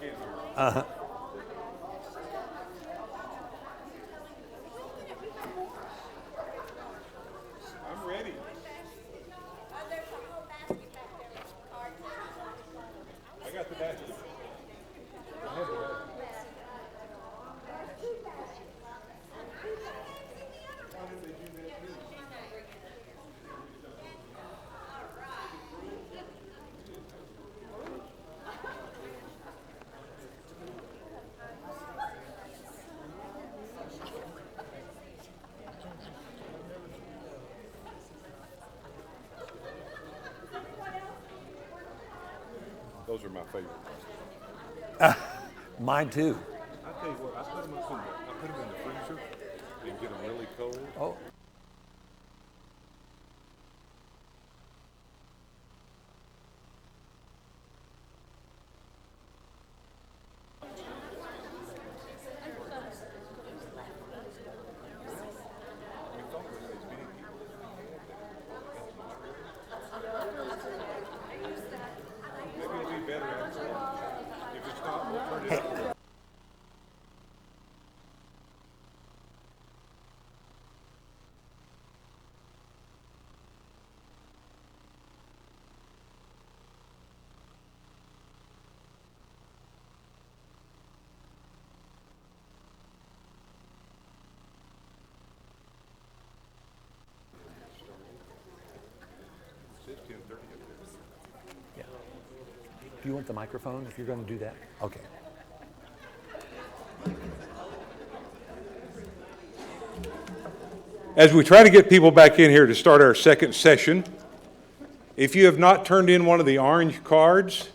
Uh-huh. I'm ready. I got the basket. I have the basket. Those are my favorite. Mine too. I tell you what, I put them in the freezer and get them really cold. Oh. Maybe it'll be better after lunch. If it's not, we'll turn it over. It says 10:30 up there. Yeah. Do you want the microphone if you're going to do that? Okay. As we try to get people back in here to start our second session, if you have not turned in one of the orange cards,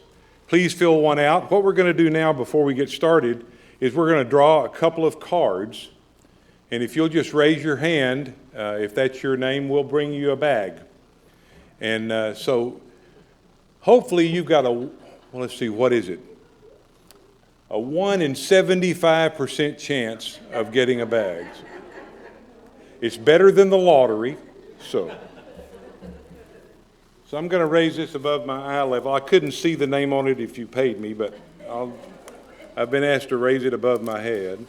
please fill one out. What we're going to do now before we get started is we're going to draw a couple of cards, and if you'll just raise your hand, if that's your name, we'll bring you a bag. And so hopefully you've got let's see, what is it? A 1 in 75% chance of getting a bag. It's better than the lottery, so I'm going to raise this above my eye level. I couldn't see the name on it if you paid me, but I've been asked to raise it above my head.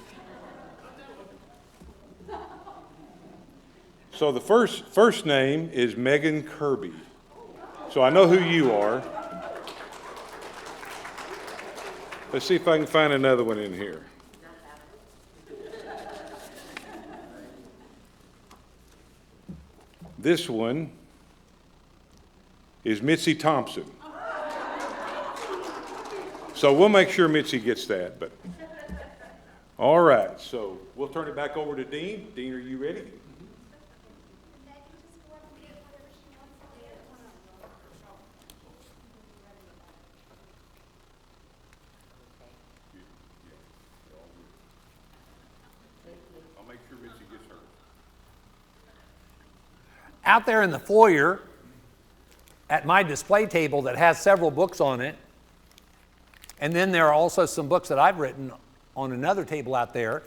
So the first name is Megan Kirby. So I know who you are. Let's see if I can find another one in here. This one is Mitzi Thompson. So we'll make sure Mitzi gets that. But all right, so we'll turn it back over to Dean. Dean, are you ready? I'll make sure Mitzi gets hers. Out there in the foyer, at my display table that has several books on it, and then there are also some books that I've written on another table out there.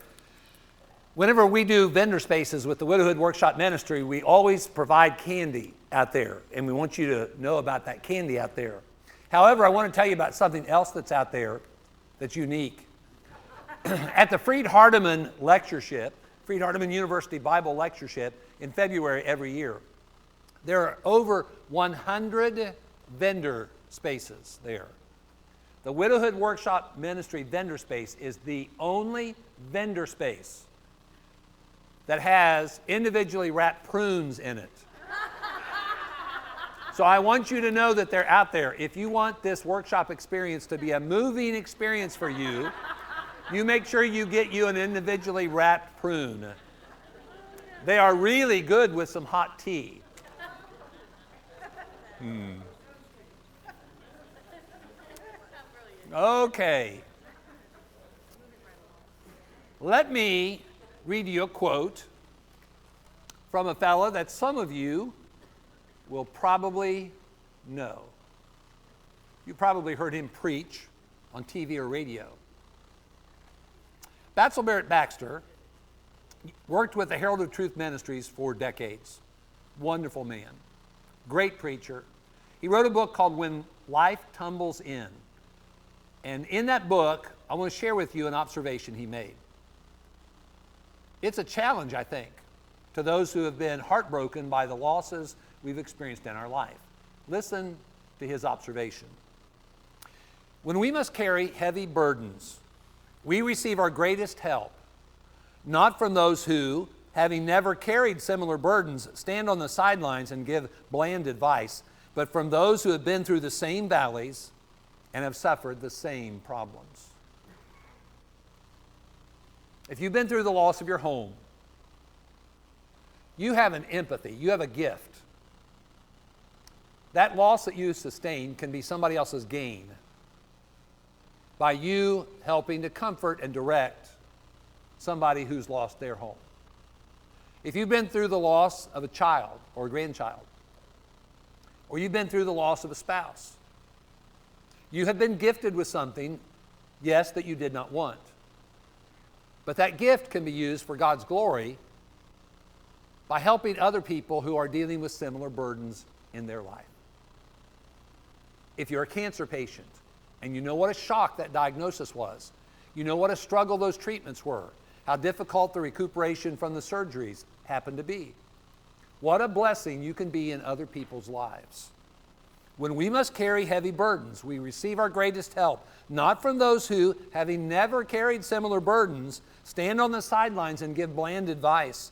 Whenever we do vendor spaces with the Widowhood Workshop Ministry, we always provide candy out there, and we want you to know about that candy out there. However, I want to tell you about something else that's out there that's unique. At the Freed Hardeman Lectureship, Freed Hardeman University Bible Lectureship in February every year, there are over 100 vendor spaces there. The Widowhood Workshop Ministry vendor space is the only vendor space that has individually wrapped prunes in it. So I want you to know that they're out there. If you want this workshop experience to be a moving experience for you, you make sure you get you an individually wrapped prune. They are really good with some hot tea. Okay. Let me read you a quote from a fellow that some of you will probably know. You probably heard him preach on TV or radio. Batsell Barrett Baxter worked with the Herald of Truth Ministries for decades. Wonderful man. Great preacher. He wrote a book called When Life Tumbles In. And in that book, I want to share with you an observation he made. It's a challenge, I think, to those who have been heartbroken by the losses we've experienced in our life. Listen to his observation. When we must carry heavy burdens, we receive our greatest help, not from those who, having never carried similar burdens, stand on the sidelines and give bland advice, but from those who have been through the same valleys and have suffered the same problems. If you've been through the loss of your home, you have an empathy, you have a gift. That loss that you sustain can be somebody else's gain by you helping to comfort and direct somebody who's lost their home. If you've been through the loss of a child or a grandchild, or you've been through the loss of a spouse, you have been gifted with something, yes, that you did not want. But that gift can be used for God's glory by helping other people who are dealing with similar burdens in their life. If you're a cancer patient and you know what a shock that diagnosis was, you know what a struggle those treatments were, how difficult the recuperation from the surgeries happened to be, what a blessing you can be in other people's lives. When we must carry heavy burdens, we receive our greatest help, not from those who, having never carried similar burdens, stand on the sidelines and give bland advice,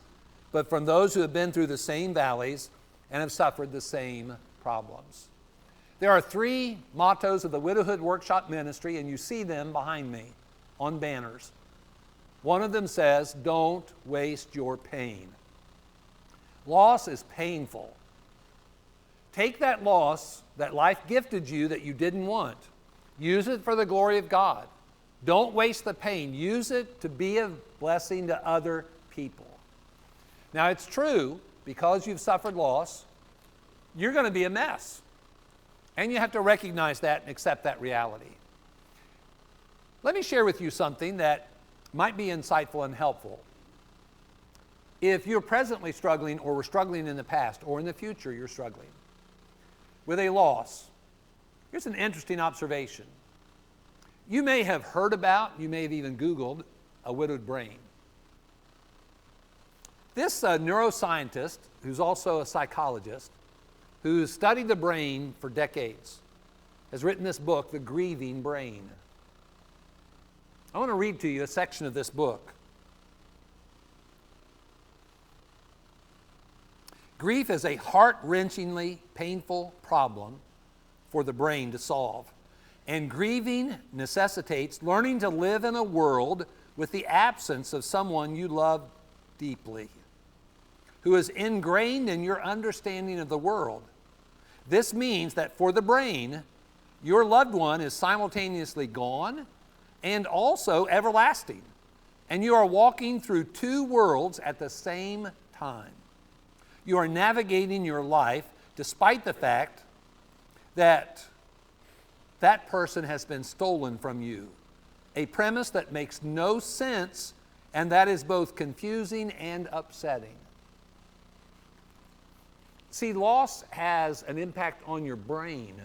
but from those who have been through the same valleys and have suffered the same problems. There are 3 mottos of the Widowhood Workshop Ministry, and you see them behind me on banners. One of them says, "Don't waste your pain." Loss is painful. Take that loss that life gifted you that you didn't want. Use it for the glory of God. Don't waste the pain. Use it to be a blessing to other people. Now, it's true, because you've suffered loss, you're going to be a mess. And you have to recognize that and accept that reality. Let me share with you something that might be insightful and helpful. If you're presently struggling, or were struggling in the past, or in the future you're struggling with a loss, here's an interesting observation. You may have heard about, you may have even Googled, a widowed brain. This neuroscientist, who's also a psychologist, who's studied the brain for decades, has written this book, The Grieving Brain. I want to read to you a section of this book. Grief is a heart-wrenchingly painful problem for the brain to solve. And grieving necessitates learning to live in a world with the absence of someone you love deeply, who is ingrained in your understanding of the world. This means that for the brain, your loved one is simultaneously gone and also everlasting. And you are walking through 2 worlds at the same time. You are navigating your life despite the fact that that person has been stolen from you. A premise that makes no sense, and that is both confusing and upsetting. See, loss has an impact on your brain.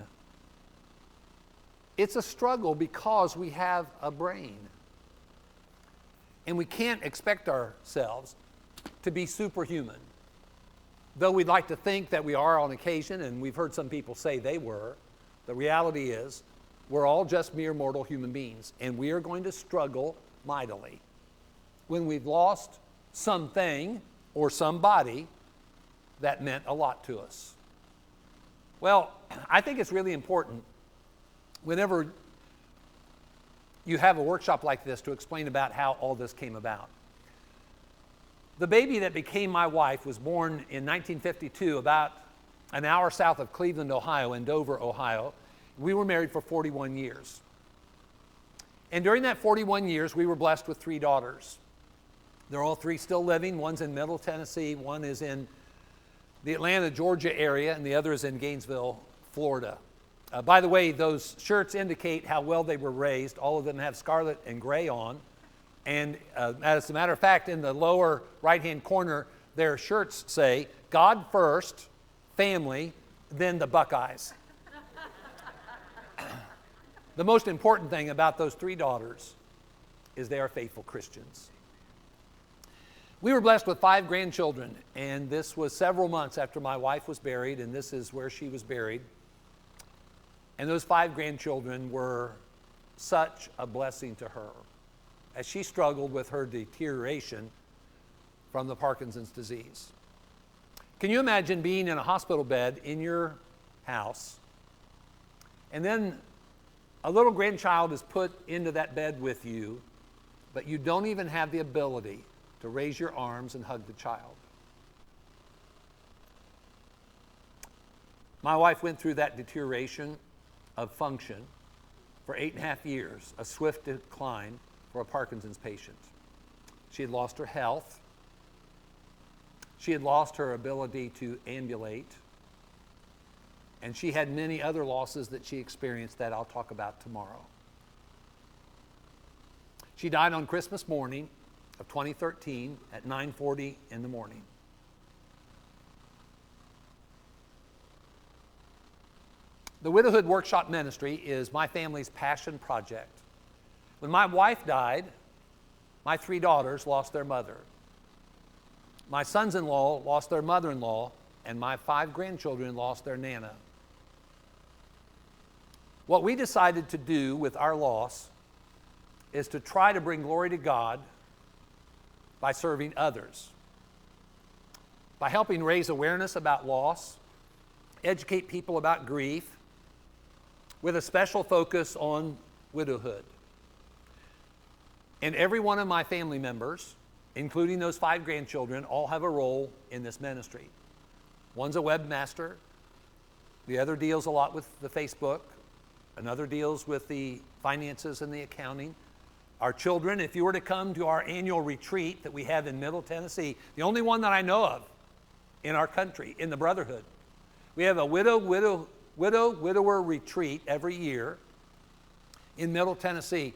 It's a struggle because we have a brain. And we can't expect ourselves to be superhuman. Though we'd like to think that we are on occasion, and we've heard some people say they were, the reality is we're all just mere mortal human beings, and we are going to struggle mightily when we've lost something or somebody that meant a lot to us. Well, I think it's really important whenever you have a workshop like this to explain about how all this came about. The baby that became my wife was born in 1952, about an hour south of Cleveland, Ohio, in Dover, Ohio. We were married for 41 years. And during that 41 years, we were blessed with 3 daughters. They're all 3 still living. One's in Middle Tennessee, one is in the Atlanta, Georgia area, and the other is in Gainesville, Florida. By the way, those shirts indicate how well they were raised. All of them have scarlet and gray on. And as a matter of fact, in the lower right-hand corner, their shirts say, "God first, family, then the Buckeyes." The most important thing about those 3 daughters is they are faithful Christians. We were blessed with 5 grandchildren, and this was several months after my wife was buried, and this is where she was buried. And those 5 grandchildren were such a blessing to her as she struggled with her deterioration from the Parkinson's disease. Can you imagine being in a hospital bed in your house, and then a little grandchild is put into that bed with you, but you don't even have the ability to raise your arms and hug the child? My wife went through that deterioration of function for 8.5 years, a swift decline for a Parkinson's patient. She had lost her health. She had lost her ability to ambulate. And she had many other losses that she experienced that I'll talk about tomorrow. She died on Christmas morning of 2013 at 9:40 in the morning. The Widowhood Workshop Ministry is my family's passion project. When my wife died, my 3 daughters lost their mother. My sons-in-law lost their mother-in-law, and my 5 grandchildren lost their nana. What we decided to do with our loss is to try to bring glory to God by serving others, by helping raise awareness about loss, educate people about grief, with a special focus on widowhood. And every one of my family members, including those 5 grandchildren, all have a role in this ministry. One's a webmaster. The other deals a lot with the Facebook. Another deals with the finances and the accounting. Our children, if you were to come to our annual retreat that we have in Middle Tennessee, the only one that I know of in our country, in the Brotherhood, we have a widower retreat every year in Middle Tennessee.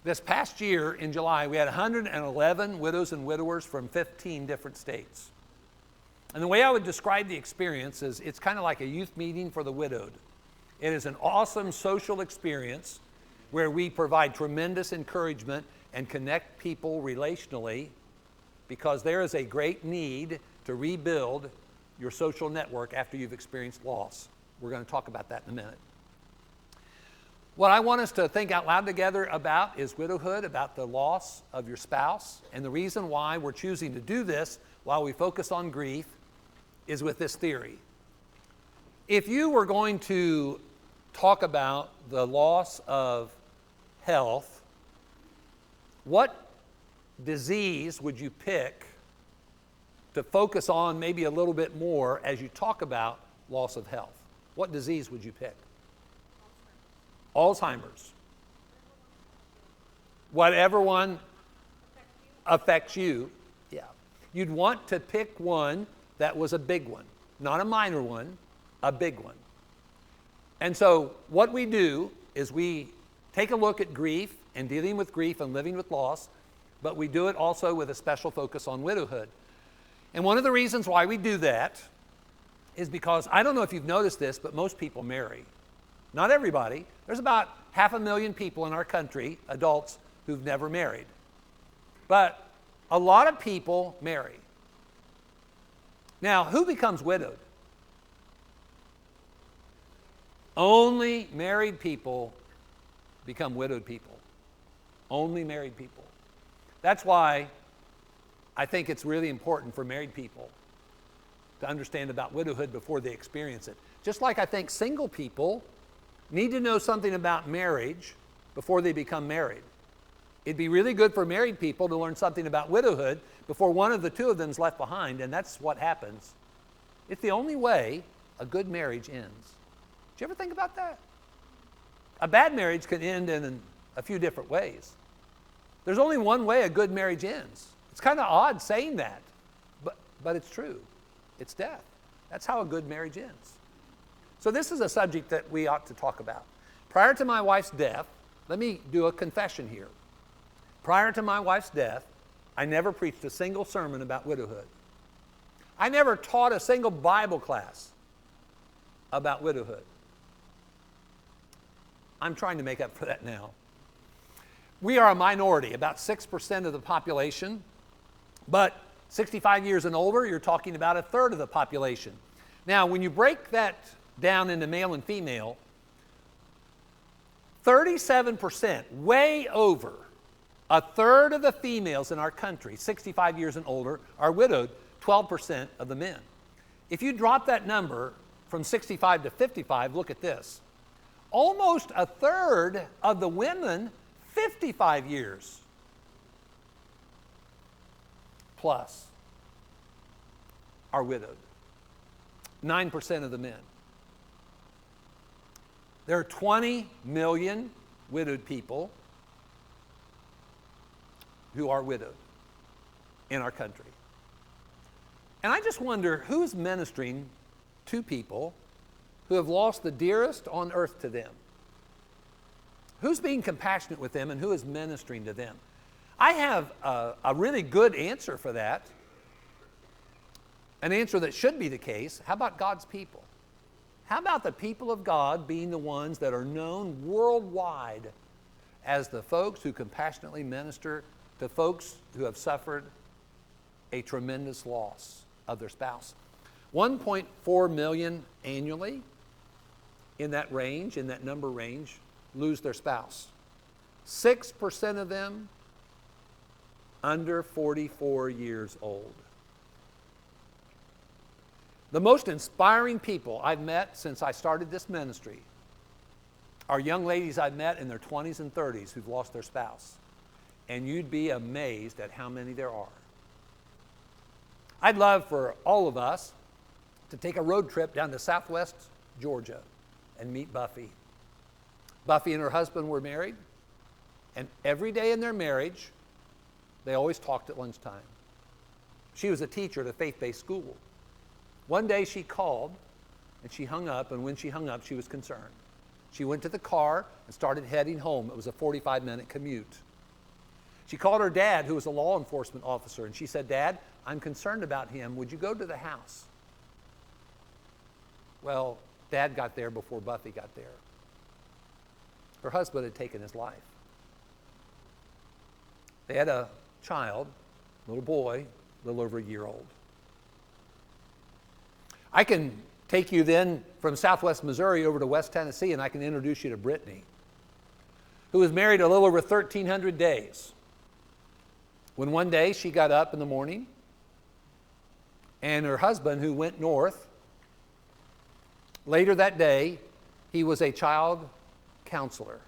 This past year in July, we had 111 widows and widowers from 15 different states. And the way I would describe the experience is it's kind of like a youth meeting for the widowed. It is an awesome social experience where we provide tremendous encouragement and connect people relationally, because there is a great need to rebuild your social network after you've experienced loss. We're going to talk about that in a minute. What I want us to think out loud together about is widowhood, about the loss of your spouse. And the reason why we're choosing to do this while we focus on grief is with this theory. If you were going to talk about the loss of health, what disease would you pick to focus on maybe a little bit more as you talk about loss of health? What disease would you pick? Alzheimer's. Whatever one affects you, yeah. You'd want to pick one that was a big one, not a minor one, a big one. And so what we do is we take a look at grief and dealing with grief and living with loss, but we do it also with a special focus on widowhood. And one of the reasons why we do that is because, I don't know if you've noticed this, but most people marry. Not everybody. There's about 500,000 people in our country, adults, who've never married. But a lot of people marry. Now, who becomes widowed? Only married people become widowed people. Only married people. That's why I think it's really important for married people to understand about widowhood before they experience it. Just like I think single people need to know something about marriage before they become married. It'd be really good for married people to learn something about widowhood before one of the two of them is left behind, and that's what happens. It's the only way a good marriage ends. Did you ever think about that? A bad marriage can end in a few different ways. There's only one way a good marriage ends. It's kind of odd saying that, but it's true. It's death. That's how a good marriage ends. So this is a subject that we ought to talk about. Prior to my wife's death, let me do a confession here. Prior to my wife's death, I never preached a single sermon about widowhood. I never taught a single Bible class about widowhood. I'm trying to make up for that now. We are a minority, about 6% of the population, but 65 years and older, you're talking about a third of the population. Now, when you break that down into male and female, 37%, way over a third of the females in our country, 65 years and older, are widowed, 12% of the men. If you drop that number from 65 to 55, look at this. Almost a third of the women, 55 years plus, are widowed. 9% of the men. There are 20 million widowed people who are widowed in our country. And I just wonder who's ministering to people who have lost the dearest on earth to them. Who's being compassionate with them and who is ministering to them? I have a really good answer for that, an answer that should be the case. How about God's people? How about the people of God being the ones that are known worldwide as the folks who compassionately minister to folks who have suffered a tremendous loss of their spouse? 1.4 million annually in that range, in that number range, lose their spouse. 6% of them under 44 years old. The most inspiring people I've met since I started this ministry are young ladies I've met in their 20s and 30s who've lost their spouse. And you'd be amazed at how many there are. I'd love for all of us to take a road trip down to Southwest Georgia and meet Buffy. Buffy and her husband were married, and every day in their marriage, they always talked at lunchtime. She was a teacher at a faith-based school. One day she called, and she hung up, and when she hung up, she was concerned. She went to the car and started heading home. It was a 45-minute commute. She called her dad, who was a law enforcement officer, and she said, "Dad, I'm concerned about him. Would you go to the house?" Well, Dad got there before Buffy got there. Her husband had taken his life. They had a child, a little boy, a little over a year old. I can take you then from Southwest Missouri over to West Tennessee, and I can introduce you to Brittany, who was married a little over 1,300 days. When one day she got up in the morning, and her husband, who went north, later that day, he was a child counselor.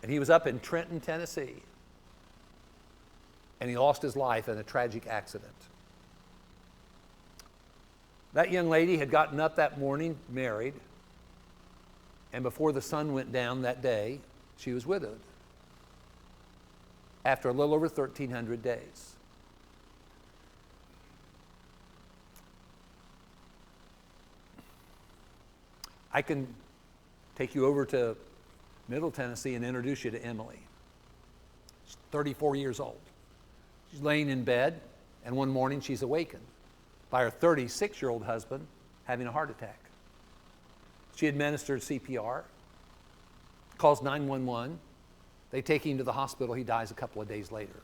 And he was up in Trenton, Tennessee. And he lost his life in a tragic accident. That young lady had gotten up that morning, married, and before the sun went down that day, she was widowed. After a little over 1,300 days. I can take you over to Middle Tennessee and introduce you to Emily. She's 34 years old. She's laying in bed, and one morning she's awakened by her 36-year-old husband having a heart attack. She administered CPR, calls 911. They take him to the hospital. He dies a couple of days later.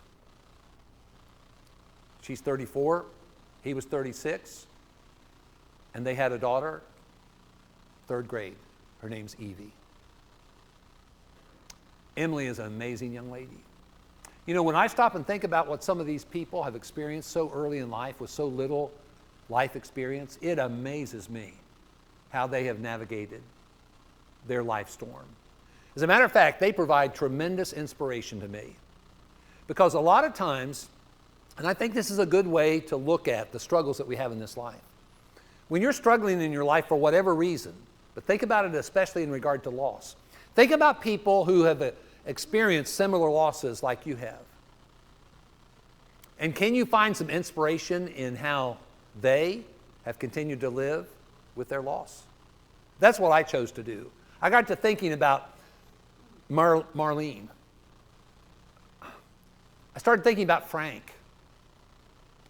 She's 34. He was 36. And they had a daughter, 3rd grade. Her name's Evie. Emily is an amazing young lady. You know, when I stop and think about what some of these people have experienced so early in life with so little life experience, it amazes me how they have navigated their life storm. As a matter of fact, they provide tremendous inspiration to me. Because a lot of times, and I think this is a good way to look at the struggles that we have in this life. When you're struggling in your life for whatever reason, but think about it especially in regard to loss. Think about people who have experienced similar losses like you have. And can you find some inspiration in how they have continued to live with their loss? That's what I chose to do. I got to thinking about Marlene. I started thinking about Frank.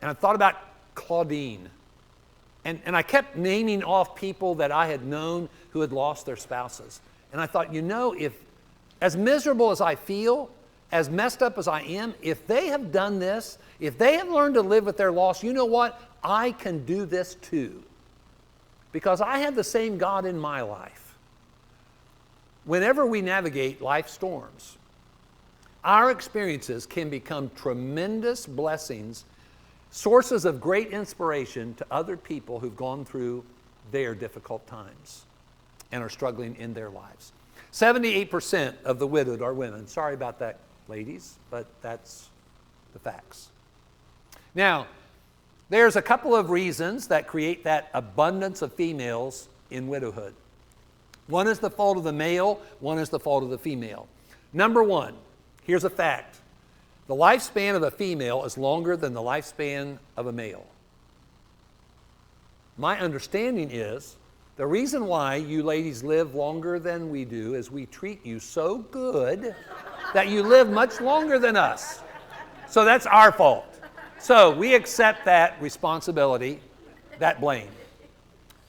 And I thought about Claudine. And I kept naming off people that I had known who had lost their spouses. And I thought, if as miserable as I feel, as messed up as I am, if they have done this, if they have learned to live with their loss, you know what? I can do this too. Because I have the same God in my life. Whenever we navigate life storms, our experiences can become tremendous blessings, sources of great inspiration to other people who've gone through their difficult times and are struggling in their lives. 78% of the widowed are women. Sorry about that, ladies, but that's the facts. Now, there's a couple of reasons that create that abundance of females in widowhood. One is the fault of the male, one is the fault of the female. Number one, here's a fact. The lifespan of a female is longer than the lifespan of a male. My understanding is the reason why you ladies live longer than we do is we treat you so good that you live much longer than us. So that's our fault. So we accept that responsibility, that blame.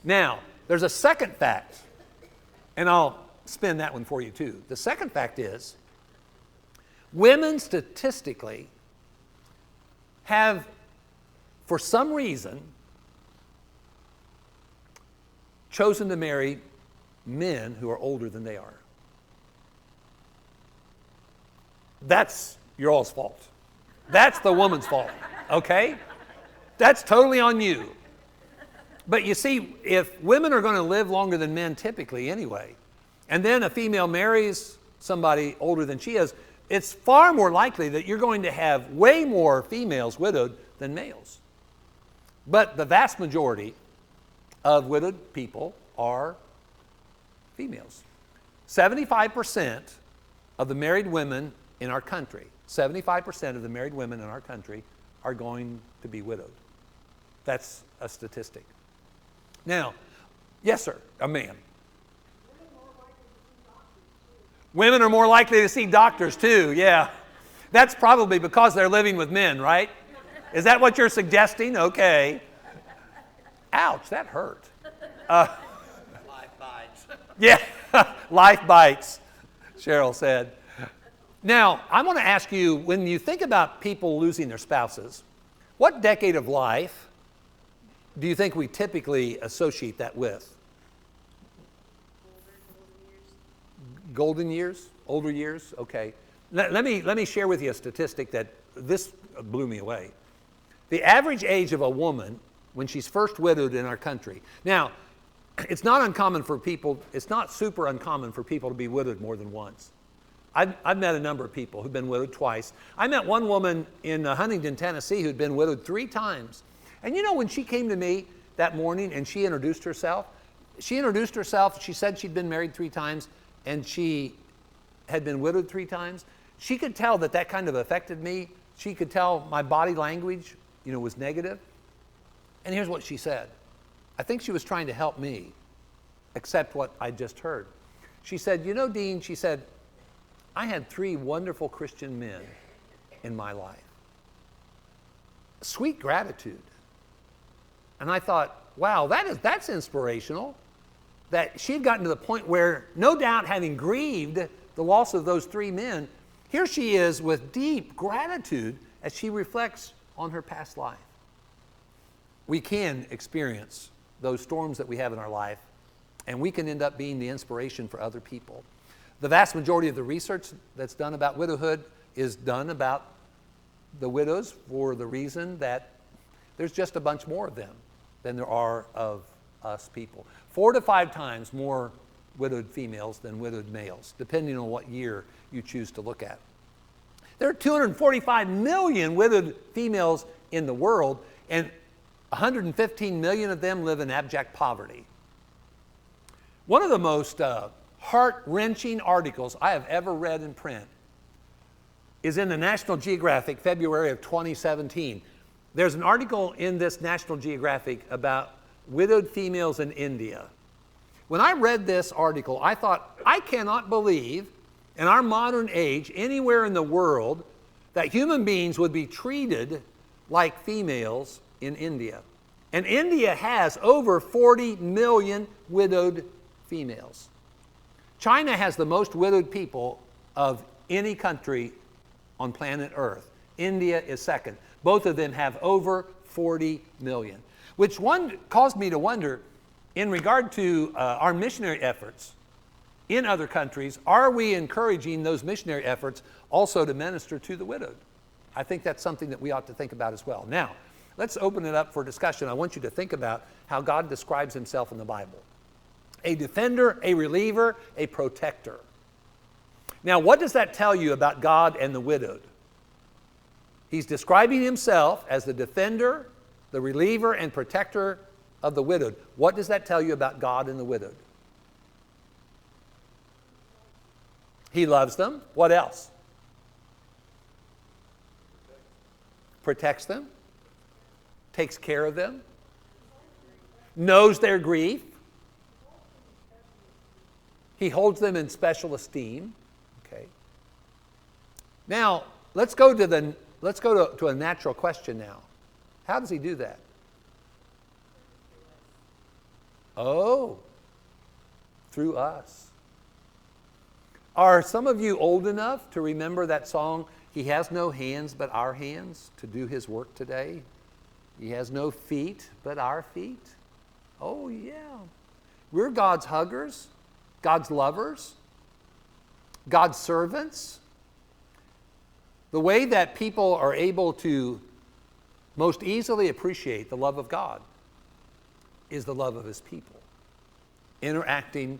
Now, there's a second fact, and I'll spin that one for you too. The second fact is, women statistically have, for some reason, chosen to marry men who are older than they are. That's your all's fault. That's the woman's fault, okay? That's totally on you. But you see, if women are going to live longer than men typically anyway, and then a female marries somebody older than she is, it's far more likely that you're going to have way more females widowed than males. But the vast majority of widowed people are females. 75% of the married women in our country, 75% of the married women in our country are going to be widowed. That's a statistic. Now, yes, sir, a man. Women are more likely to see doctors too, yeah. That's probably because they're living with men, right? Is that what you're suggesting? Okay. Ouch, that hurt. Life bites. Yeah, life bites, Cheryl said. Now, I want to ask you, when you think about people losing their spouses, what decade of life do you think we typically associate that with? Golden years? Older years? Okay. Let me share with you a statistic that this blew me away. The average age of a woman when she's first widowed in our country. Now, it's not super uncommon for people to be widowed more than once. I've met a number of people who've been widowed twice. I met one woman in Huntington, Tennessee who'd been widowed 3 times. And when she came to me that morning and she introduced herself, she said she'd been married 3 times and she had been widowed 3 times. She could tell that kind of affected me. She could tell my body language, was negative. And here's what she said. I think she was trying to help me accept what I just heard. She said, Dean, she said, I had 3 wonderful Christian men in my life. Sweet gratitude. And I thought, wow, that's inspirational. That she'd gotten to the point where, no doubt having grieved the loss of those 3 men, here she is with deep gratitude as she reflects on her past life. We can experience those storms that we have in our life, and we can end up being the inspiration for other people. The vast majority of the research that's done about widowhood is done about the widows for the reason that there's just a bunch more of them than there are of us people. 4 to 5 times more widowed females than widowed males, depending on what year you choose to look at. There are 245 million widowed females in the world, and 115 million of them live in abject poverty. One of the most heart-wrenching articles I have ever read in print is in the National Geographic, February of 2017. There's an article in this National Geographic about widowed females in India. When I read this article, I thought, I cannot believe in our modern age, anywhere in the world, that human beings would be treated like females in India. And India has over 40 million widowed females. China has the most widowed people of any country on planet Earth. India is second. Both of them have over 40 million, which caused me to wonder, in regard to our missionary efforts in other countries, are we encouraging those missionary efforts also to minister to the widowed? I think that's something that we ought to think about as well. Now, let's open it up for discussion. I want you to think about how God describes himself in the Bible. A defender, a reliever, a protector. Now, what does that tell you about God and the widowed? He's describing himself as the defender, the reliever, and protector of the widowed. What does that tell you about God and the widowed? He loves them. What else? Protects them. Takes care of them. Knows their grief. He holds them in special esteem. Okay. Now, let's go to a natural question now. How does he do that? Oh, through us. Are some of you old enough to remember that song, "He has no hands but our hands to do his work today? He has no feet but our feet"? Oh, yeah. We're God's huggers, God's lovers, God's servants. The way that people are able to most easily appreciate the love of God is the love of his people, interacting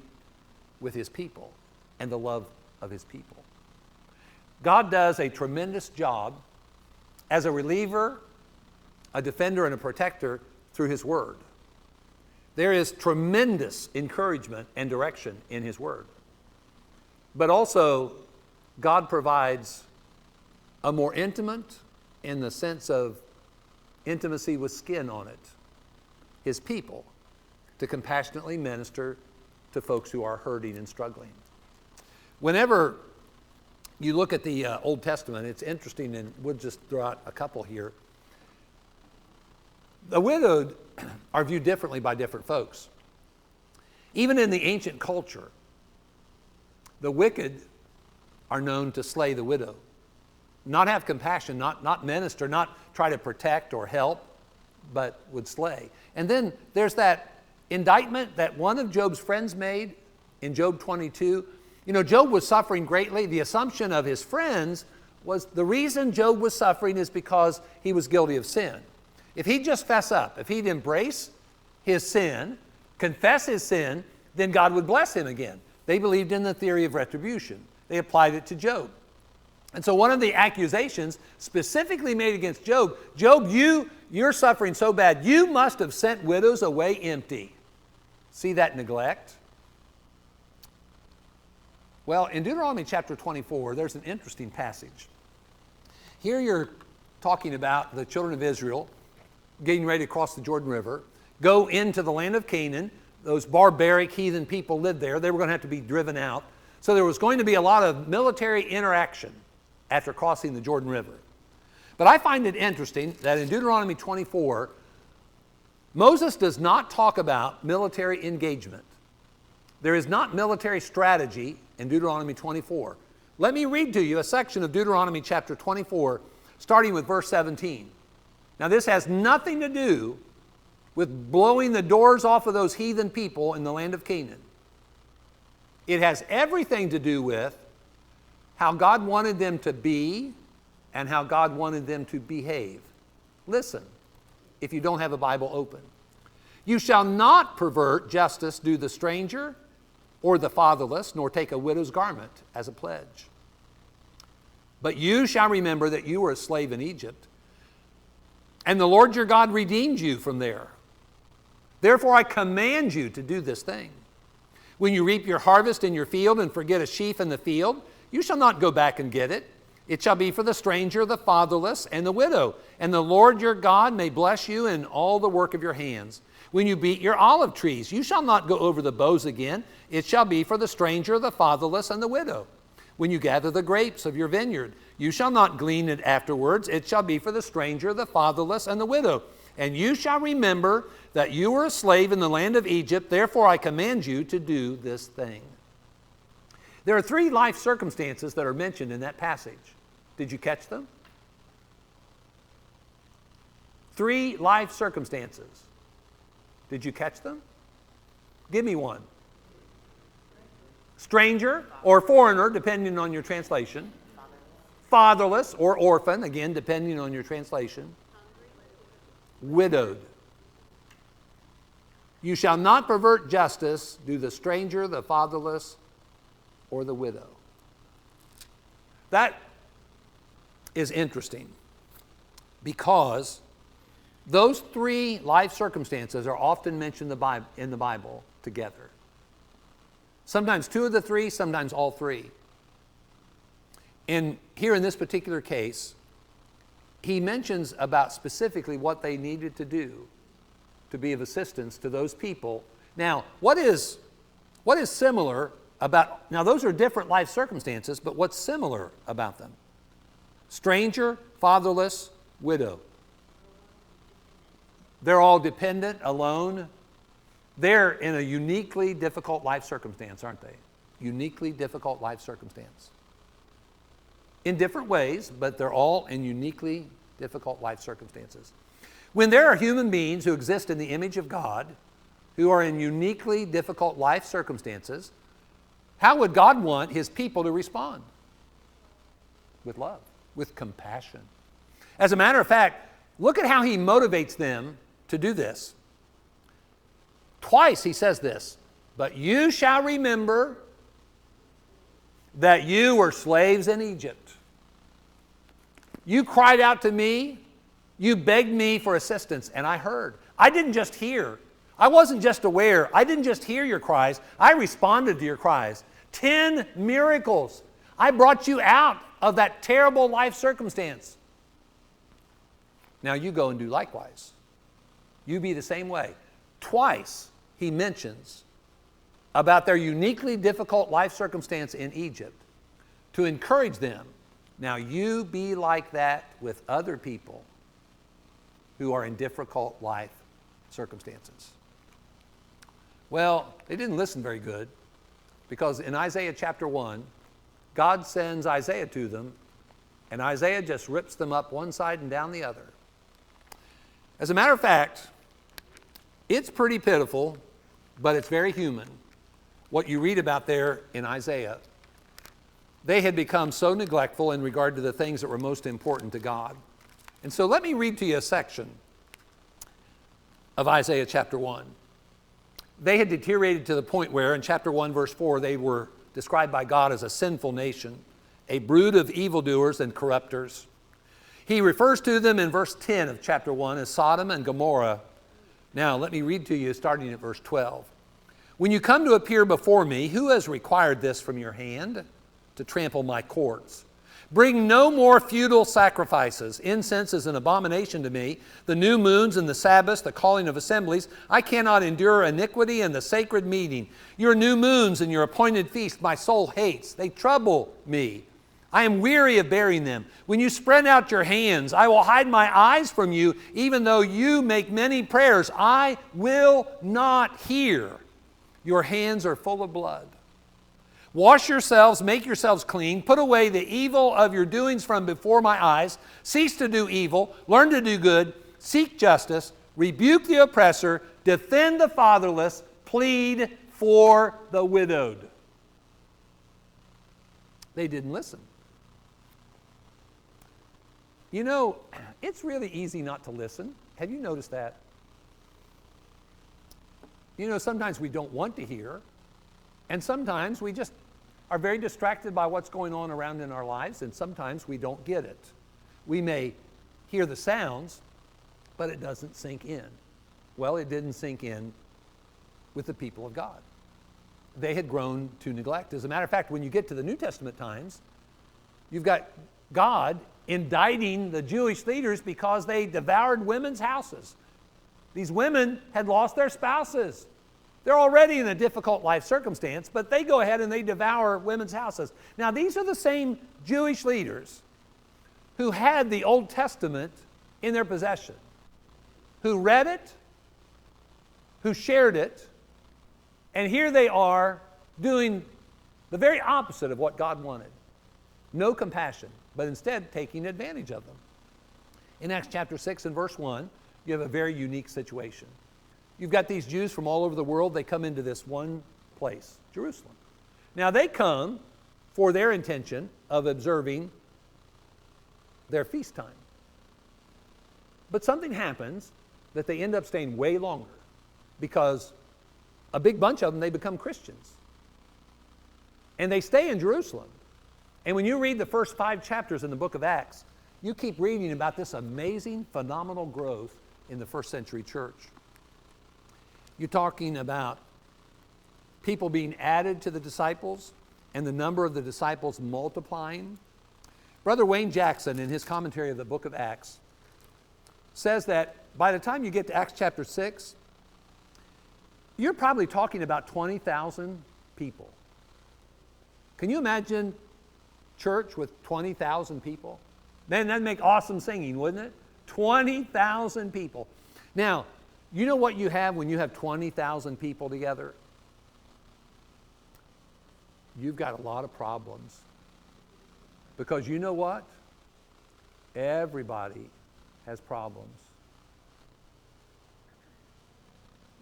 with his people and the love of his people. God does a tremendous job as a reliever, a defender, and a protector through his word. There is tremendous encouragement and direction in his word. But also, God provides a more intimate, in the sense of intimacy with skin on it, his people, to compassionately minister to folks who are hurting and struggling. Whenever you look at the Old Testament, it's interesting, and we'll just throw out a couple here. The widowed are viewed differently by different folks. Even in the ancient culture, the wicked are known to slay the widow, not have compassion, not minister, not try to protect or help, but would slay. And then there's that indictment that one of Job's friends made in Job 22. You know, Job was suffering greatly. The assumption of his friends was the reason Job was suffering is because he was guilty of sin. If he'd just fess up, if he'd embrace his sin, confess his sin, then God would bless him again. They believed in the theory of retribution. They applied it to Job. And so one of the accusations specifically made against Job, Job, you're suffering so bad, you must have sent widows away empty. See that neglect? Well, in Deuteronomy chapter 24, there's an interesting passage. Here you're talking about the children of Israel getting ready to cross the Jordan River, go into the land of Canaan. Those barbaric heathen people lived there. They were going to have to be driven out. So there was going to be a lot of military interaction after crossing the Jordan River. But I find it interesting that in Deuteronomy 24, Moses does not talk about military engagement. There is not military strategy in Deuteronomy 24. Let me read to you a section of Deuteronomy chapter 24, starting with verse 17. Now, this has nothing to do with blowing the doors off of those heathen people in the land of Canaan. It has everything to do with how God wanted them to be and how God wanted them to behave. Listen, if you don't have a Bible open. You shall not pervert justice due the stranger or the fatherless, nor take a widow's garment as a pledge. But you shall remember that you were a slave in Egypt, and the Lord your God redeemed you from there. Therefore I command you to do this thing. When you reap your harvest in your field and forget a sheaf in the field, you shall not go back and get it. It shall be for the stranger, the fatherless, and the widow. And the Lord your God may bless you in all the work of your hands. When you beat your olive trees, you shall not go over the boughs again. It shall be for the stranger, the fatherless, and the widow. When you gather the grapes of your vineyard, you shall not glean it afterwards. It shall be for the stranger, the fatherless, and the widow. And you shall remember that you were a slave in the land of Egypt. Therefore I command you to do this thing. There are 3 life circumstances that are mentioned in that passage. Did you catch them? 3 life circumstances. Did you catch them? Give me one. Stranger or foreigner, depending on your translation. Fatherless or orphan, again, depending on your translation. Widowed. You shall not pervert justice, do the stranger, the fatherless, or the widow. That is interesting because those 3 life circumstances are often mentioned in the Bible together. Sometimes 2 of the 3, sometimes all 3. And here in this particular case, he mentions about specifically what they needed to do to be of assistance to those people. Now, what is similar about, now those are different life circumstances, but what's similar about them? Stranger, fatherless, widow. They're all dependent, alone. They're in a uniquely difficult life circumstance, aren't they? Uniquely difficult life circumstance. In different ways, but they're all in uniquely difficult life circumstances. When there are human beings who exist in the image of God, who are in uniquely difficult life circumstances, how would God want His people to respond? With love, with compassion. As a matter of fact, look at how He motivates them to do this. Twice He says this, but you shall remember that you were slaves in Egypt. You cried out to me, you begged me for assistance, and I heard. I didn't just hear. I wasn't just aware. I didn't just hear your cries. I responded to your cries. 10 miracles. I brought you out of that terrible life circumstance. Now you go and do likewise. You be the same way. Twice he mentions about their uniquely difficult life circumstance in Egypt to encourage them. Now you be like that with other people who are in difficult life circumstances. Well, they didn't listen very good because in Isaiah chapter 1, God sends Isaiah to them, and Isaiah just rips them up one side and down the other. As a matter of fact, it's pretty pitiful, but it's very human, what you read about there in Isaiah. They had become so neglectful in regard to the things that were most important to God. And so let me read to you a section of Isaiah chapter 1. They had deteriorated to the point where in chapter 1 verse 4 they were described by God as a sinful nation, a brood of evildoers and corrupters. He refers to them in verse 10 of chapter 1 as Sodom and Gomorrah. Now let me read to you starting at verse 12. When you come to appear before me, who has required this from your hand to trample my courts? Bring no more futile sacrifices. Incense is an abomination to me. The new moons and the Sabbaths, the calling of assemblies. I cannot endure iniquity and the sacred meeting. Your new moons and your appointed feast my soul hates. They trouble me. I am weary of bearing them. When you spread out your hands, I will hide my eyes from you, even though you make many prayers. I will not hear. Your hands are full of blood. Wash yourselves, make yourselves clean, put away the evil of your doings from before my eyes. Cease to do evil, learn to do good, seek justice, rebuke the oppressor, defend the fatherless, plead for the widowed. They didn't listen. You know, it's really easy not to listen. Have you noticed that? You know, sometimes we don't want to hear, and sometimes we just are very distracted by what's going on around in our lives, and sometimes we don't get it. We may hear the sounds, but it doesn't sink in. Well, it didn't sink in with the people of God. They had grown to neglect. As a matter of fact, when you get to the New Testament times, you've got God indicting the Jewish leaders because they devoured women's houses. These women had lost their spouses. They're already in a difficult life circumstance, but they go ahead and they devour women's houses. Now, these are the same Jewish leaders who had the Old Testament in their possession, who read it, who shared it, and here they are doing The very opposite of what God wanted. No compassion, but instead taking advantage of them. In Acts chapter 6 and verse 1, you have a very unique situation. You've got these Jews from all over the world. They come into this one place, Jerusalem. Now they come for their intention of observing their feast time. But something happens that they end up staying way longer because a big bunch of them, they become Christians. And they stay in Jerusalem. And when you read the first 5 chapters in the book of Acts, you keep reading about this amazing, phenomenal growth in the first century church. You're talking about people being added to the disciples and the number of the disciples multiplying. Brother Wayne Jackson, in his commentary of the book of Acts, says that by the time you get to Acts chapter 6, you're probably talking about 20,000 people. Can you imagine church with 20,000 people? Man, that'd make awesome singing, wouldn't it? 20,000 people. Now, you know what you have when you have 20,000 people together? You've got a lot of problems. Because you know what? Everybody has problems.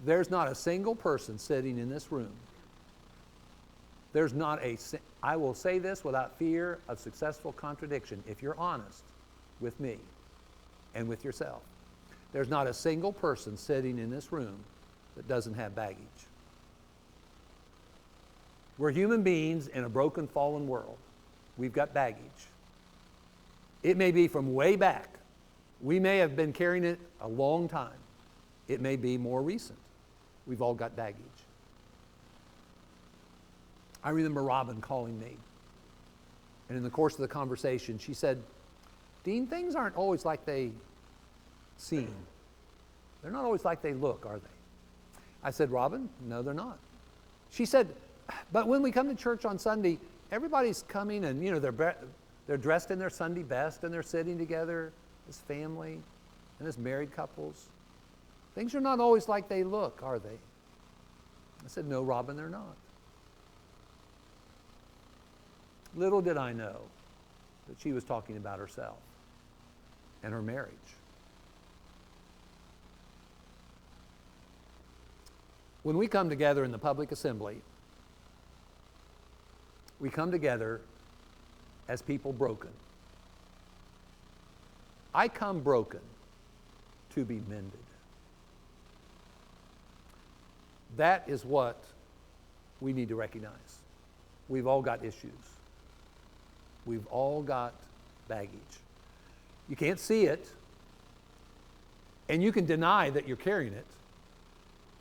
There's not a single person sitting in this room. There's not I will say this without fear of successful contradiction, if you're honest with me and with yourself. There's not a single person sitting in this room that doesn't have baggage. We're human beings in a broken, fallen world. We've got baggage. It may be from way back. We may have been carrying it a long time. It may be more recent. We've all got baggage. I remember Robin calling me. And in the course of the conversation, she said, Dean, things aren't always like they seem. They're not always like they look, are they? I said, Robin, no, they're not. She said, but when we come to church on Sunday, everybody's coming and, they're dressed in their Sunday best and they're sitting together as family and as married couples. Things are not always like they look, are they? I said, no, Robin, they're not. Little did I know that she was talking about herself and her marriage. When we come together in the public assembly, we come together as people broken. I come broken to be mended. That is what we need to recognize. We've all got issues. We've all got baggage. You can't see it, and you can deny that you're carrying it,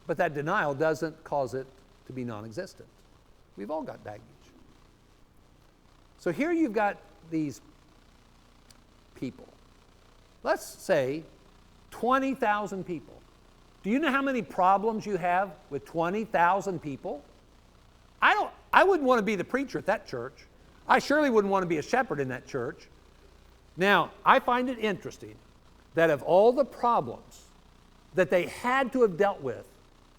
but that denial doesn't cause it to be non-existent. We've all got baggage. So here you've got these people. Let's say 20,000 people. Do you know how many problems you have with 20,000 people? I wouldn't want to be the preacher at that church. I surely wouldn't want to be a shepherd in that church. Now, I find it interesting that of all the problems that they had to have dealt with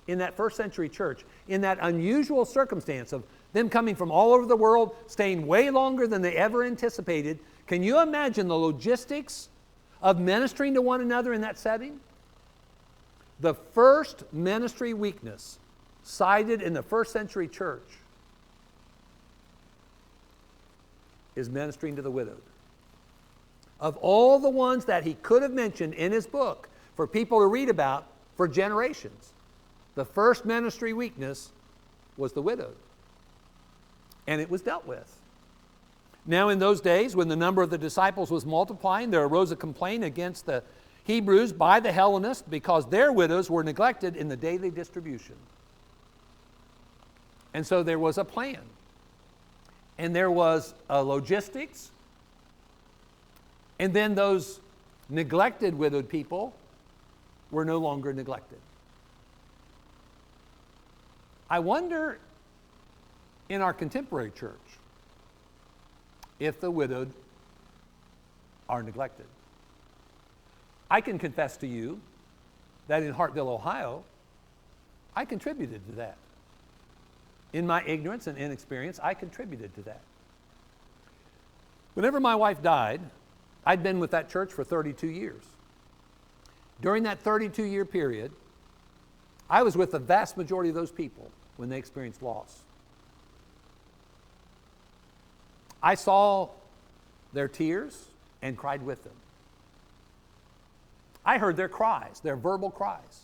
in that first century church, in that unusual circumstance of them coming from all over the world, staying way longer than they ever anticipated, can you imagine the logistics of ministering to one another in that setting? The first ministry weakness cited in the first century church is ministering to the widowed. Of all the ones that he could have mentioned in his book for people to read about for generations, the first ministry weakness was the widowed. And it was dealt with. Now in those days, when the number of the disciples was multiplying, there arose a complaint against the Hebrews by the Hellenists because their widows were neglected in the daily distribution. And so there was a plan. And there was a logistics. And then those neglected widowed people were no longer neglected. I wonder in our contemporary church if the widowed are neglected. I can confess to you that in Hartville, Ohio, I contributed to that. In my ignorance and inexperience, I contributed to that. Whenever my wife died, I'd been with that church for 32 years. During that 32-year period, I was with the vast majority of those people when they experienced loss. I saw their tears and cried with them. I heard their cries, their verbal cries.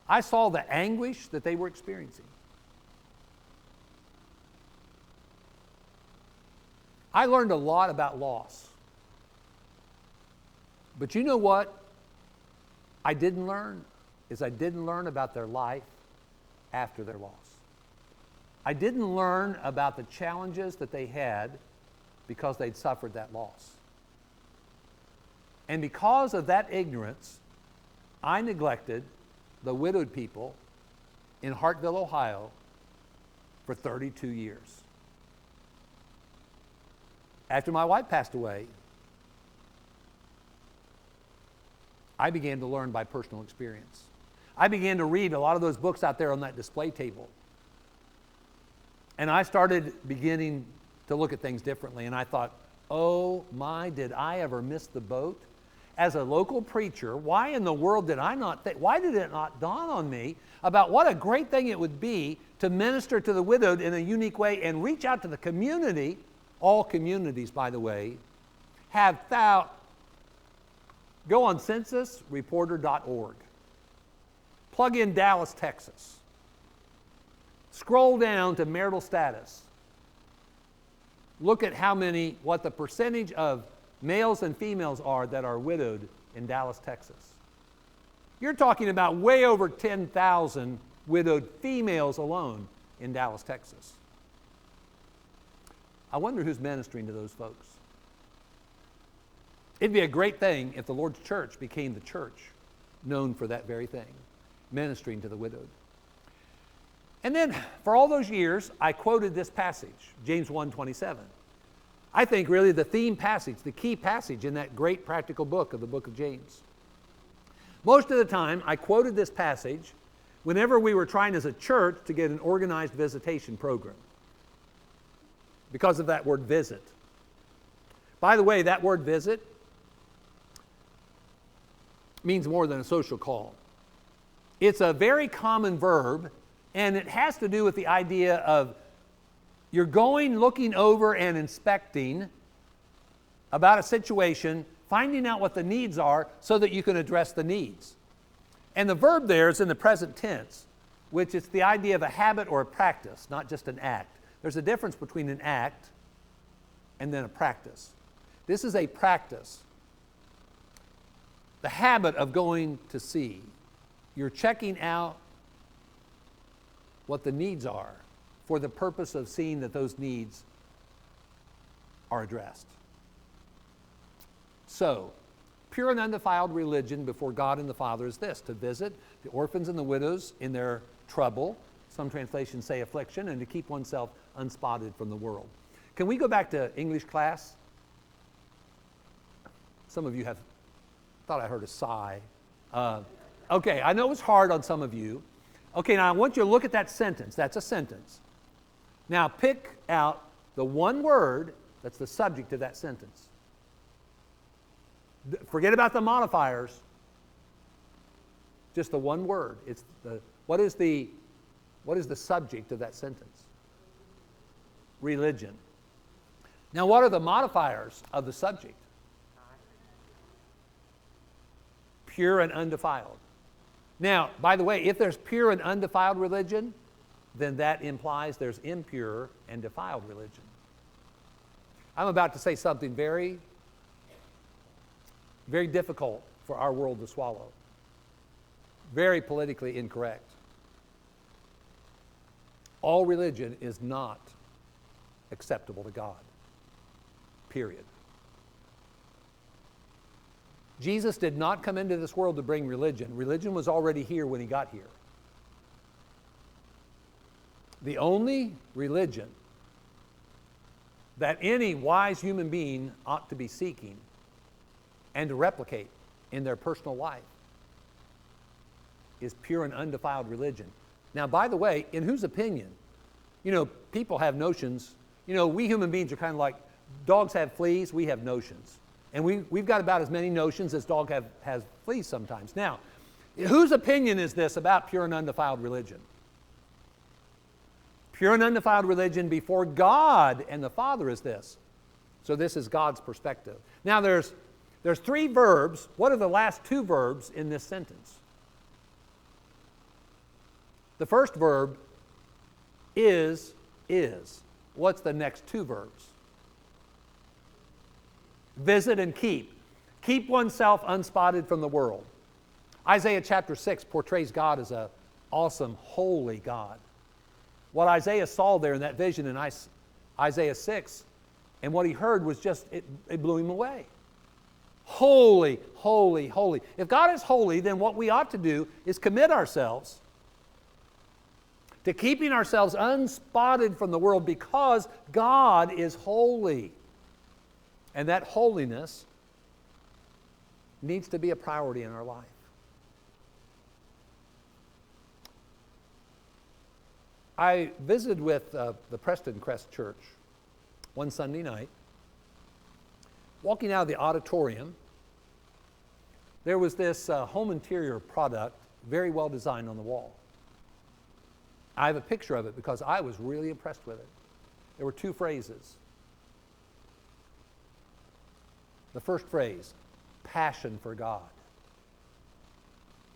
I saw the anguish that they were experiencing. I learned a lot about loss. But you know what I didn't learn? I didn't learn about their life after their loss. I didn't learn about the challenges that they had because they'd suffered that loss. And because of that ignorance, I neglected the widowed people in Hartville, Ohio for 32 years. After my wife passed away, I began to learn by personal experience. I began to read a lot of those books out there on that display table. And I started beginning to look at things differently. And I thought, oh my, did I ever miss the boat? As a local preacher, why in the world did I not think, why did it not dawn on me about what a great thing it would be to minister to the widowed in a unique way and reach out to the community? All communities, by the way, have go on censusreporter.org. Plug in Dallas, Texas. Scroll down to marital status. Look at what the percentage of males and females are that are widowed in Dallas, Texas. You're talking about way over 10,000 widowed females alone in Dallas, Texas. I wonder who's ministering to those folks. It'd be a great thing if the Lord's church became the church known for that very thing, ministering to the widowed. And then, for all those years, I quoted this passage, James 1:27. I think really the theme passage, the key passage in that great practical book of the book of James. Most of the time, I quoted this passage whenever we were trying as a church to get an organized visitation program, because of that word visit. By the way, that word visit means more than a social call. It's a very common verb, and it has to do with the idea of you're going, looking over, and inspecting about a situation, finding out what the needs are so that you can address the needs. And the verb there is in the present tense, which is the idea of a habit or a practice, not just an act. There's a difference between an act and then a practice. This is a practice. The habit of going to see. You're checking out what the needs are for the purpose of seeing that those needs are addressed. So, pure and undefiled religion before God and the Father is this: to visit the orphans and the widows in their trouble, some translations say affliction, and to keep oneself unspotted from the world. Can we go back to English class? Some of you have thought I heard a sigh. Okay, I know it was hard on some of you. Okay, now I want you to look at that sentence. That's a sentence. Now pick out the one word that's the subject of that sentence. Forget about the modifiers. Just the one word. What is the subject of that sentence? Religion. Now what are the modifiers of the subject? Pure and undefiled. Now, by the way, if there's pure and undefiled religion, then that implies there's impure and defiled religion. I'm about to say something very, very difficult for our world to swallow. Very politically incorrect. All religion is not acceptable to God. Period. Jesus did not come into this world to bring religion. Religion was already here when he got here. The only religion that any wise human being ought to be seeking and to replicate in their personal life is pure and undefiled religion. Now, by the way, in whose opinion? People have notions. We human beings are kind of like dogs have fleas, we have notions. And we've got about as many notions as dog has fleas sometimes. Now, whose opinion is this about pure and undefiled religion? Pure and undefiled religion before God and the Father is this. So this is God's perspective. Now there's three verbs. What are the last two verbs in this sentence? The first verb is. What's the next two verbs? Visit and keep. Keep oneself unspotted from the world. Isaiah chapter 6 portrays God as an awesome, holy God. What Isaiah saw there in that vision in Isaiah 6, and what he heard was just, it blew him away. Holy, holy, holy. If God is holy, then what we ought to do is commit ourselves to keeping ourselves unspotted from the world because God is holy. And that holiness needs to be a priority in our life. I visited with the Preston Crest Church one Sunday night. Walking out of the auditorium, there was this home interior product, very well designed on the wall. I have a picture of it because I was really impressed with it. There were two phrases. The first phrase, passion for God.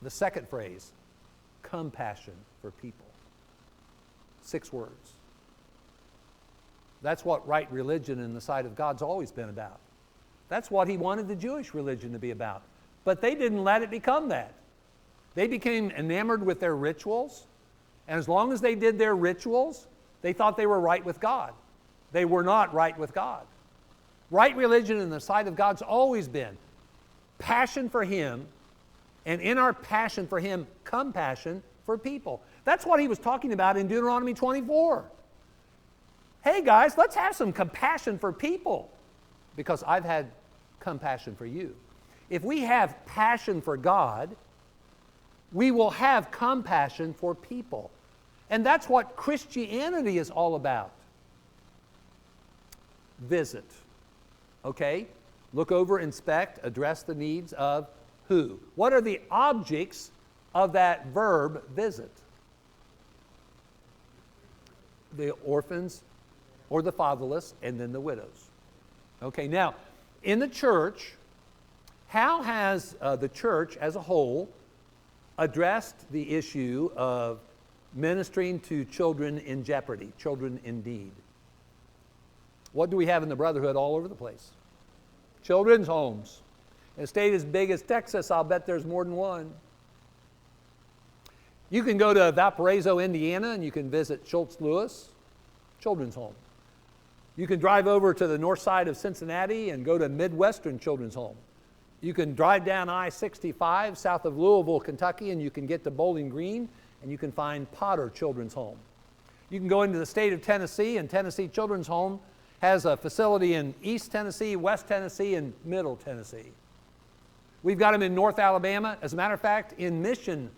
The second phrase, compassion for people. 6 words. That's what right religion in the sight of God's always been about. That's what he wanted the Jewish religion to be about. But they didn't let it become that. They became enamored with their rituals, and as long as they did their rituals, they thought they were right with God. They were not right with God. Right religion in the sight of God's always been passion for him, and in our passion for him, compassion for people. That's what he was talking about in Deuteronomy 24. Hey guys, let's have some compassion for people because I've had compassion for you. If we have passion for God, we will have compassion for people. And that's what Christianity is all about. Visit. Okay? Look over, inspect, address the needs of who? What are the objects of that verb, visit? The orphans or the fatherless, and then the widows. Okay, now, in the church, how has the church as a whole addressed the issue of ministering to children in jeopardy, children in need? What do we have in the Brotherhood all over the place? Children's homes. In a state as big as Texas, I'll bet there's more than one. You can go to Valparaiso, Indiana, and you can visit Schultz Lewis Children's Home. You can drive over to the north side of Cincinnati and go to Midwestern Children's Home. You can drive down I-65 south of Louisville, Kentucky, and you can get to Bowling Green, and you can find Potter Children's Home. You can go into the state of Tennessee, and Tennessee Children's Home has a facility in East Tennessee, West Tennessee, and Middle Tennessee. We've got them in North Alabama. As a matter of fact, in mission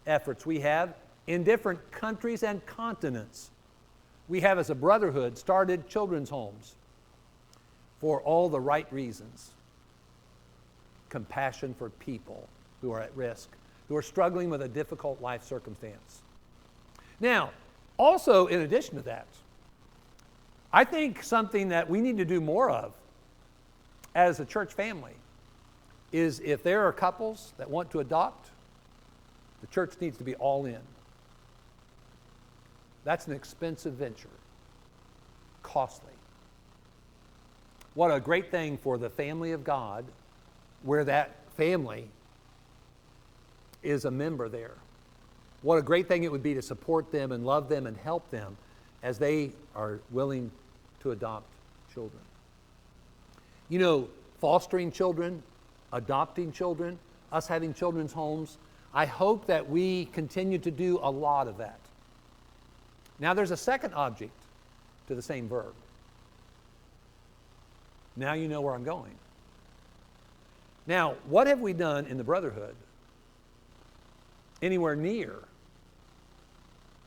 efforts we have in different countries and continents. We have, as a brotherhood, started children's homes for all the right reasons. Compassion for people who are at risk, who are struggling with a difficult life circumstance. Now, also in addition to that, I think something that we need to do more of as a church family is if there are couples that want to adopt, the church needs to be all in. That's an expensive venture, costly. What a great thing for the family of God, where that family is a member there. What a great thing it would be to support them and love them and help them as they are willing to adopt children. You know, fostering children, adopting children, us having children's homes, I hope that we continue to do a lot of that. Now there's a second object to the same verb. Now you know where I'm going. Now, what have we done in the Brotherhood anywhere near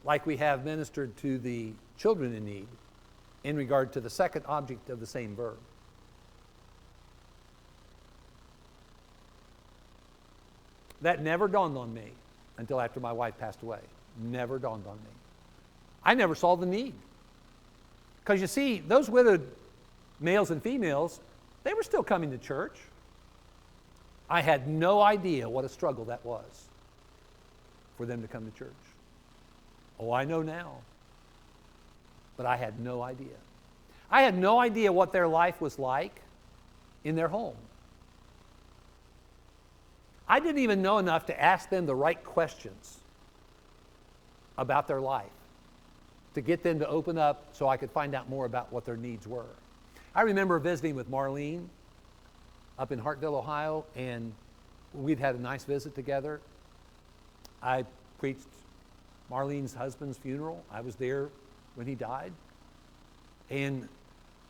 like we have ministered to the children in need in regard to the second object of the same verb. That never dawned on me until after my wife passed away. Never dawned on me. I never saw the need. Because you see, those widowed males and females, they were still coming to church. I had no idea what a struggle that was for them to come to church. Oh, I know now. But I had no idea. I had no idea what their life was like in their home. I didn't even know enough to ask them the right questions about their life to get them to open up so I could find out more about what their needs were. I remember visiting with Marlene up in Hartville, Ohio, and we'd had a nice visit together. I preached Marlene's husband's funeral. I was there when he died. And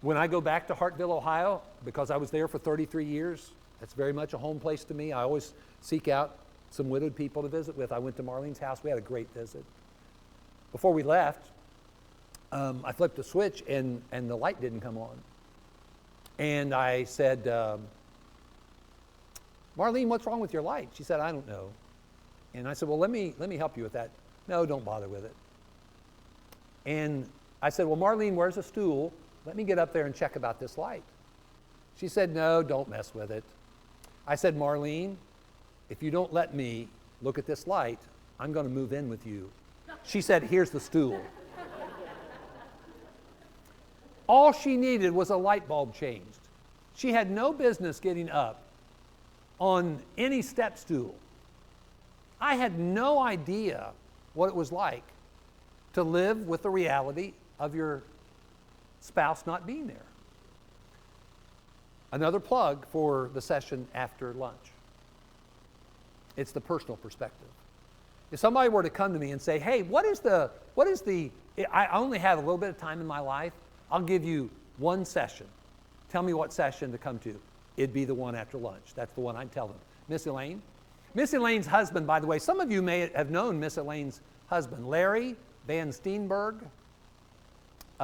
when I go back to Hartville, Ohio, because I was there for 33 years, that's very much a home place to me. I always seek out some widowed people to visit with. I went to Marlene's house. We had a great visit. Before we left, I flipped a switch and the light didn't come on. And I said, Marlene, what's wrong with your light? She said, I don't know. And I said, well, let me help you with that. No, don't bother with it. And I said, well, Marlene, where's a stool? Let me get up there and check about this light. She said, no, don't mess with it. I said, Marlene, if you don't let me look at this light, I'm going to move in with you. She said, here's the stool. All she needed was a light bulb changed. She had no business getting up on any step stool. I had no idea what it was like to live with the reality of your spouse not being there. Another plug for the session after lunch. It's the personal perspective. If somebody were to come to me and say, hey, I only have a little bit of time in my life, I'll give you one session. Tell me what session to come to. It'd be the one after lunch. That's the one I'd tell them. Miss Elaine? Miss Elaine's husband, by the way, some of you may have known Miss Elaine's husband, Larry Van Steenberg.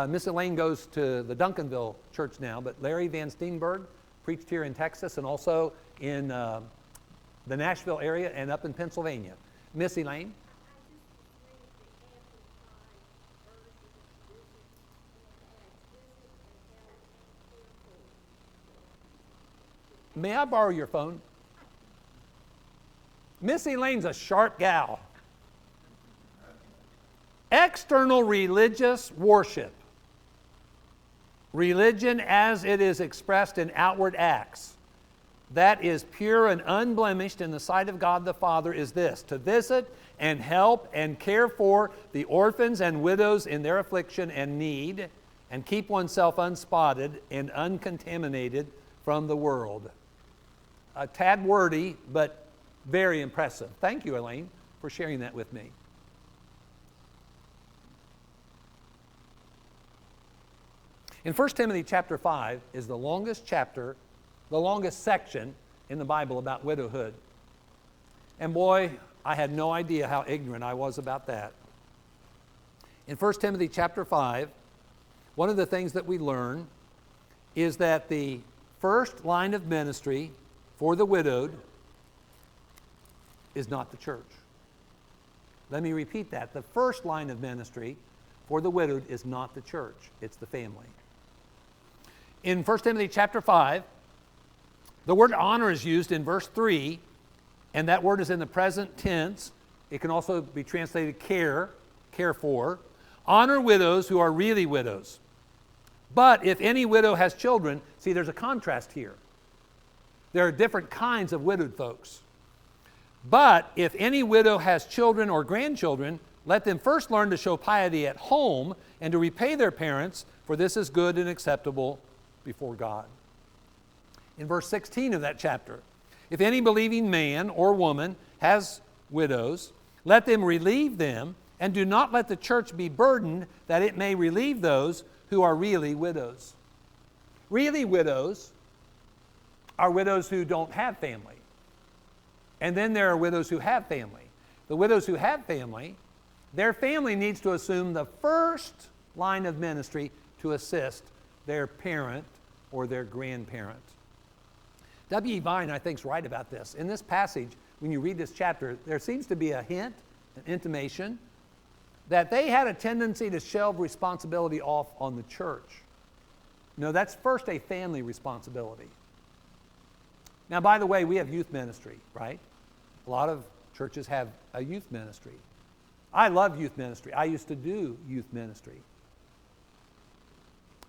Miss Elaine goes to the Duncanville church now, but Larry Van Steenberg preached here in Texas and also in the Nashville area and up in Pennsylvania. Miss Elaine? May I borrow your phone? Miss Elaine's a sharp gal. External religious worship. Religion as it is expressed in outward acts. That is pure and unblemished in the sight of God the Father is this: to visit and help and care for the orphans and widows in their affliction and need, and keep oneself unspotted and uncontaminated from the world. A tad wordy, but very impressive. Thank you, Elaine, for sharing that with me. In 1 Timothy chapter 5 is the longest chapter, the longest section in the Bible about widowhood. And boy, I had no idea how ignorant I was about that. In 1 Timothy chapter 5, one of the things that we learn is that the first line of ministry for the widowed is not the church. Let me repeat that. The first line of ministry for the widowed is not the church, it's the family. In 1 Timothy chapter 5, the word honor is used in verse 3, and that word is in the present tense. It can also be translated care for. Honor widows who are really widows. But if any widow has children, see, there's a contrast here. There are different kinds of widowed folks. But if any widow has children or grandchildren, let them first learn to show piety at home and to repay their parents, for this is good and acceptable before God. In verse 16 of that chapter, if any believing man or woman has widows, let them relieve them, and do not let the church be burdened, that it may relieve those who are really widows. Really widows are widows who don't have family. And then there are widows who have family. The widows who have family, their family needs to assume the first line of ministry to assist their parent or their grandparent. W.E. Vine, I think, is right about this. In this passage, when you read this chapter, there seems to be a hint, an intimation, that they had a tendency to shelve responsibility off on the church. No, that's first a family responsibility. Now, by the way, we have youth ministry, right? A lot of churches have a youth ministry. I love youth ministry. I used to do youth ministry.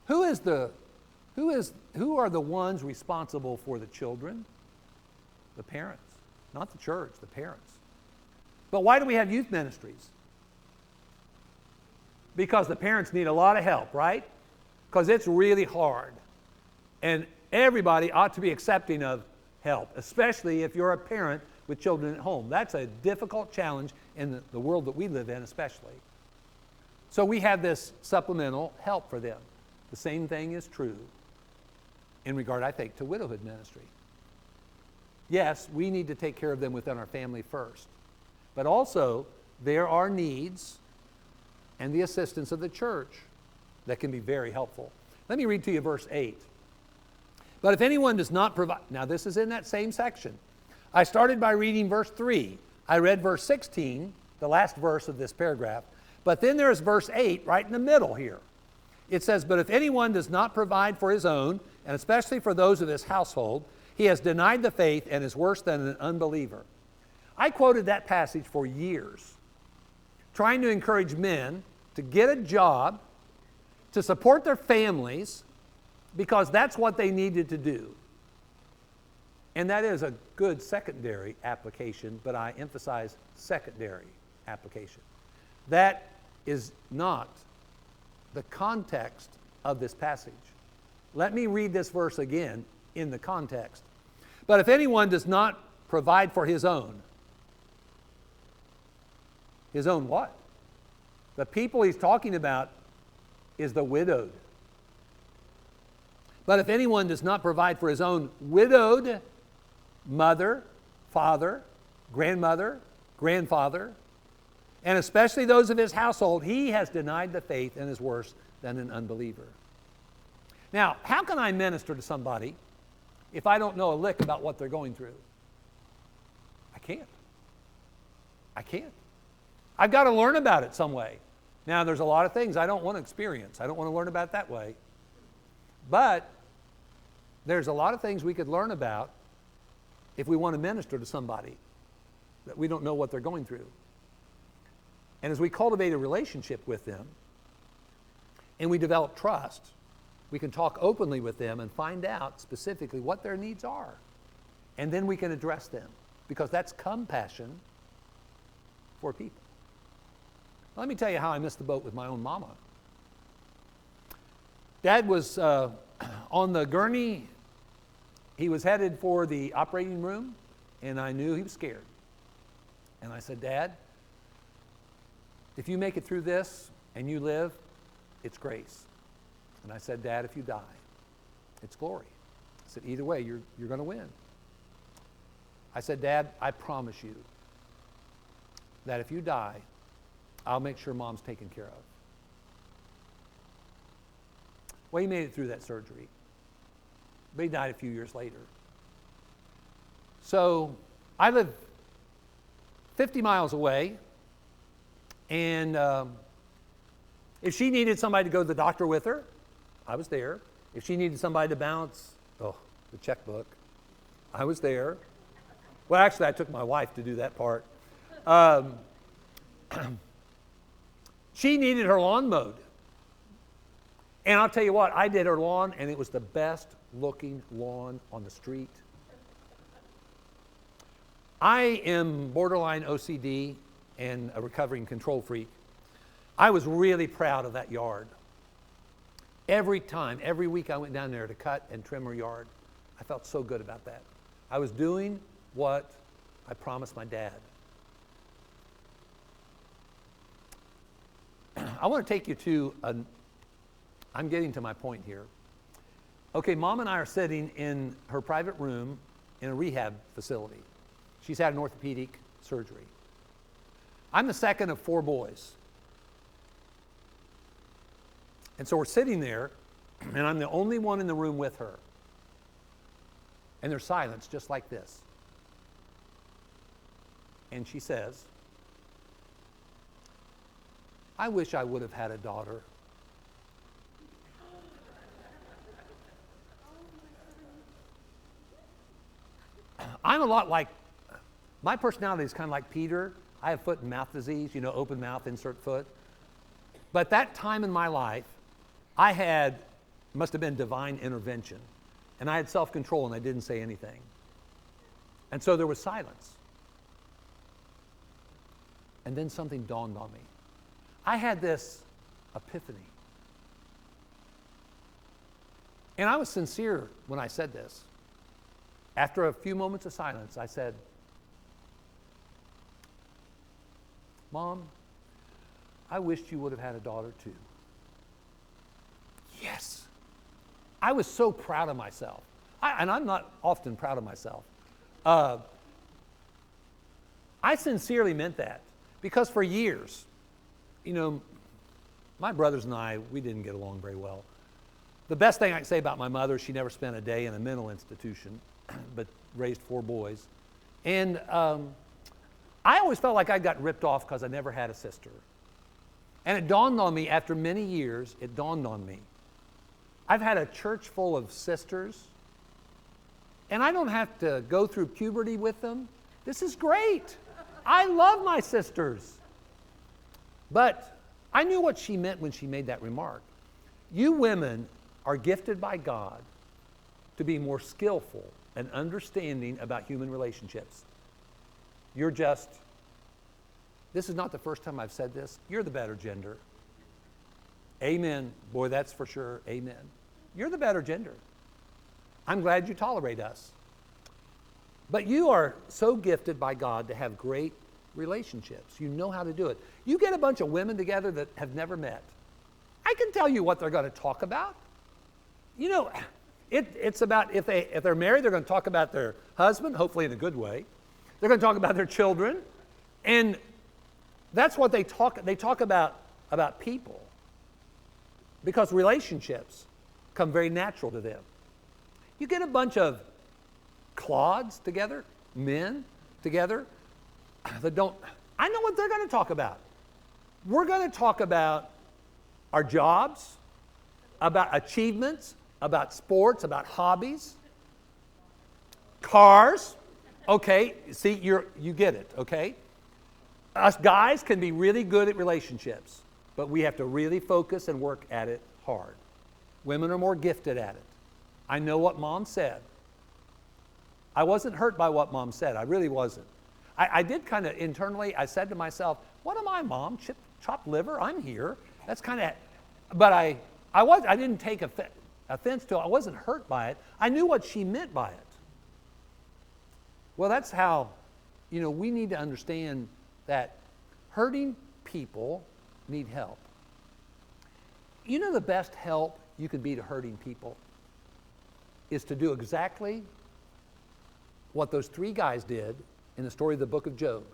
Who are the ones responsible for the children? The parents. Not the church, the parents. But why do we have youth ministries? Because the parents need a lot of help, right? Because it's really hard. And everybody ought to be accepting of help, especially if you're a parent with children at home. That's a difficult challenge in the world that we live in, especially. So we have this supplemental help for them. The same thing is true in regard, I think, to widowhood ministry. Yes, we need to take care of them within our family first. But also, there are needs and the assistance of the church that can be very helpful. Let me read to you verse 8. But if anyone does not provide, now this is in that same section. I started by reading verse 3. I read verse 16, the last verse of this paragraph. But then there's verse 8 right in the middle here. It says, but if anyone does not provide for his own, and especially for those of his household, he has denied the faith and is worse than an unbeliever. I quoted that passage for years, trying to encourage men to get a job, to support their families, because that's what they needed to do. And that is a good secondary application, but I emphasize secondary application. That is not the context of this passage. Let me read this verse again in the context. But if anyone does not provide for his own what? The people he's talking about is the widowed. But if anyone does not provide for his own widowed mother, father, grandmother, grandfather, and especially those of his household, he has denied the faith and is worse than an unbeliever. Now, how can I minister to somebody if I don't know a lick about what they're going through? I can't. I've got to learn about it some way. Now, there's a lot of things I don't want to experience. I don't want to learn about it that way. But there's a lot of things we could learn about if we want to minister to somebody that we don't know what they're going through. And as we cultivate a relationship with them and we develop trust, we can talk openly with them and find out specifically what their needs are. And then we can address them, because that's compassion for people. Let me tell you how I missed the boat with my own mama. Dad was on the gurney. He was headed for the operating room, and I knew he was scared. And I said, Dad, if you make it through this and you live, it's grace. And I said, Dad, if you die, it's glory. I said, either way, you're going to win. I said, Dad, I promise you that if you die, I'll make sure Mom's taken care of. Well, he made it through that surgery, but he died a few years later. So I live 50 miles away, and if she needed somebody to go to the doctor with her, I was there. If she needed somebody to balance, the checkbook, I was there. Well, actually, I took my wife to do that part. She needed her lawn mowed. And I'll tell you what, I did her lawn, and it was the best looking lawn on the street. I am borderline OCD and a recovering control freak. I was really proud of that yard. Every week I went down there to cut and trim her yard. I felt so good about that. I was doing what I promised my dad. I want to take you to I'm getting to my point here. Okay, Mom and I are sitting in her private room in a rehab facility. She's had an orthopedic surgery. I'm the second of 4 boys. And so we're sitting there, and I'm the only one in the room with her. And there's silence just like this. And she says, I wish I would have had a daughter. I'm a lot like, my personality is kind of like Peter. I have foot and mouth disease, open mouth, insert foot. But that time in my life, must have been divine intervention. And I had self-control and I didn't say anything. And so there was silence. And then something dawned on me. I had this epiphany. And I was sincere when I said this. After a few moments of silence, I said, Mom, I wished you would have had a daughter too. Yes. I was so proud of myself. And I'm not often proud of myself. I sincerely meant that. Because for years, my brothers and I, we didn't get along very well. The best thing I can say about my mother, she never spent a day in a mental institution, but raised 4 boys. And I always felt like I got ripped off because I never had a sister. And it dawned on me, after many years, it dawned on me. I've had a church full of sisters, and I don't have to go through puberty with them. This is great. I love my sisters. But I knew what she meant when she made that remark. You women are gifted by God to be more skillful and understanding about human relationships. This is not the first time I've said this, you're the better gender. Amen. Boy, that's for sure. Amen. You're the better gender. I'm glad you tolerate us. But you are so gifted by God to have great relationships. You know how to do it. You get a bunch of women together that have never met. I can tell you what they're going to talk about. It's about if they're married, they're going to talk about their husband, hopefully in a good way. They're going to talk about their children. And that's what they talk about people. Because relationships come very natural to them. You get a bunch of clods together, men together, that don't, I know what they're going to talk about. We're going to talk about our jobs, about achievements, about sports, about hobbies, cars. Okay, see, you get it, okay? Us guys can be really good at relationships, but we have to really focus and work at it hard. Women are more gifted at it. I know what Mom said. I wasn't hurt by what Mom said. I really wasn't. I did kind of internally, I said to myself, what am I, Mom? Chopped liver? I'm here. That's kind of, but I didn't take offense to it. I wasn't hurt by it. I knew what she meant by it. Well, that's how, we need to understand that hurting people need help. The best help you can be to hurting people is to do exactly what those 3 guys did in the story of the book of Job.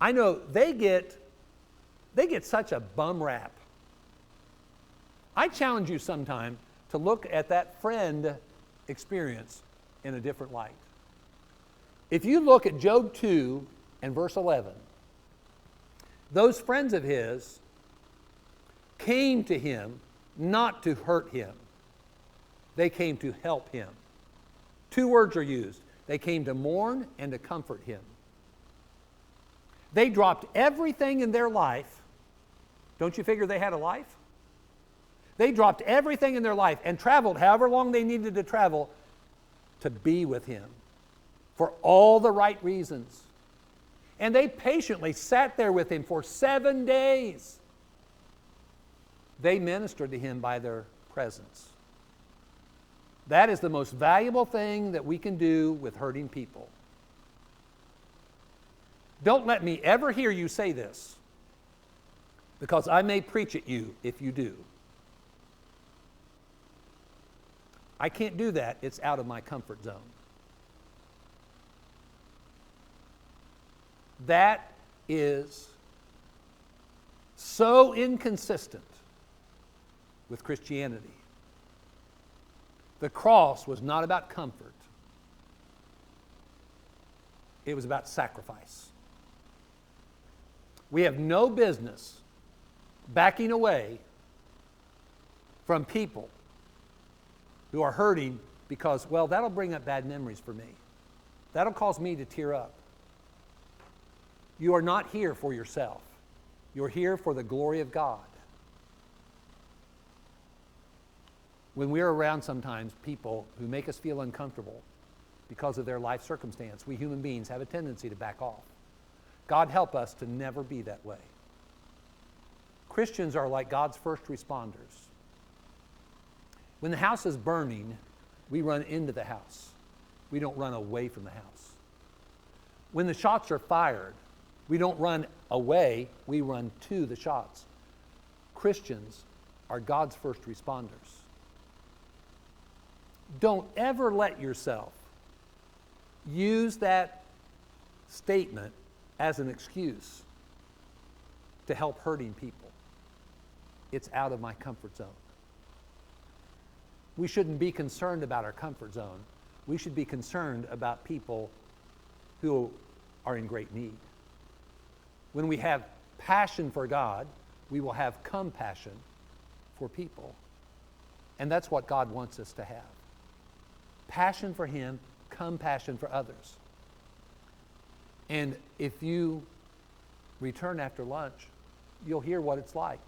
I know they get such a bum rap. I challenge you sometime to look at that friend experience in a different light. If you look at Job 2 and verse 11, those friends of his came to him not to hurt him. They came to help him. 2 words are used. They came to mourn and to comfort him. They dropped everything in their life. Don't you figure they had a life? They dropped everything in their life and traveled however long they needed to travel to be with him for all the right reasons. And they patiently sat there with him for 7 days. They ministered to him by their presence. That is the most valuable thing that we can do with hurting people. Don't let me ever hear you say this, because I may preach at you if you do. I can't do that. It's out of my comfort zone. That is so inconsistent with Christianity. The cross was not about comfort. It was about sacrifice. We have no business backing away from people who are hurting because, well, that'll bring up bad memories for me. That'll cause me to tear up. You are not here for yourself. You're here for the glory of God. When we're around sometimes people who make us feel uncomfortable because of their life circumstance, we human beings have a tendency to back off. God help us to never be that way. Christians are like God's first responders. When the house is burning, we run into the house. We don't run away from the house. When the shots are fired, we don't run away, we run to the shots. Christians are God's first responders. Don't ever let yourself use that statement as an excuse to help hurting people. It's out of my comfort zone. We shouldn't be concerned about our comfort zone. We should be concerned about people who are in great need. When we have passion for God, we will have compassion for people. And that's what God wants us to have. Passion for Him, compassion for others. And if you return after lunch, you'll hear what it's like.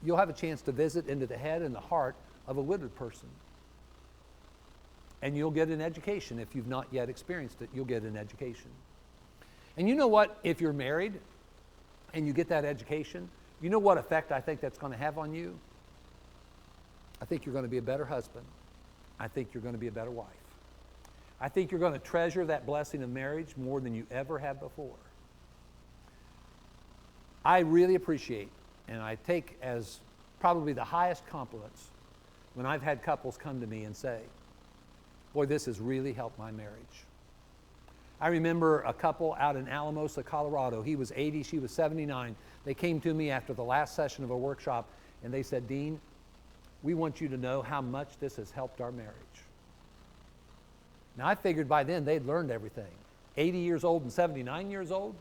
You'll have a chance to visit into the head and the heart of a widowed person. And you'll get an education. If you've not yet experienced it, you'll get an education. And you know what? If you're married and you get that education, you know what effect I think that's going to have on you? I think you're going to be a better husband. I think you're going to be a better wife. I think you're going to treasure that blessing of marriage more than you ever have before. I really appreciate, and I take as probably the highest compliments when I've had couples come to me and say, boy, this has really helped my marriage. I remember a couple out in Alamosa, Colorado. He was 80, she was 79. They came to me after the last session of a workshop, and they said, Dean, we want you to know how much this has helped our marriage. Now, I figured by then they'd learned everything. 80 years old and 79 years old.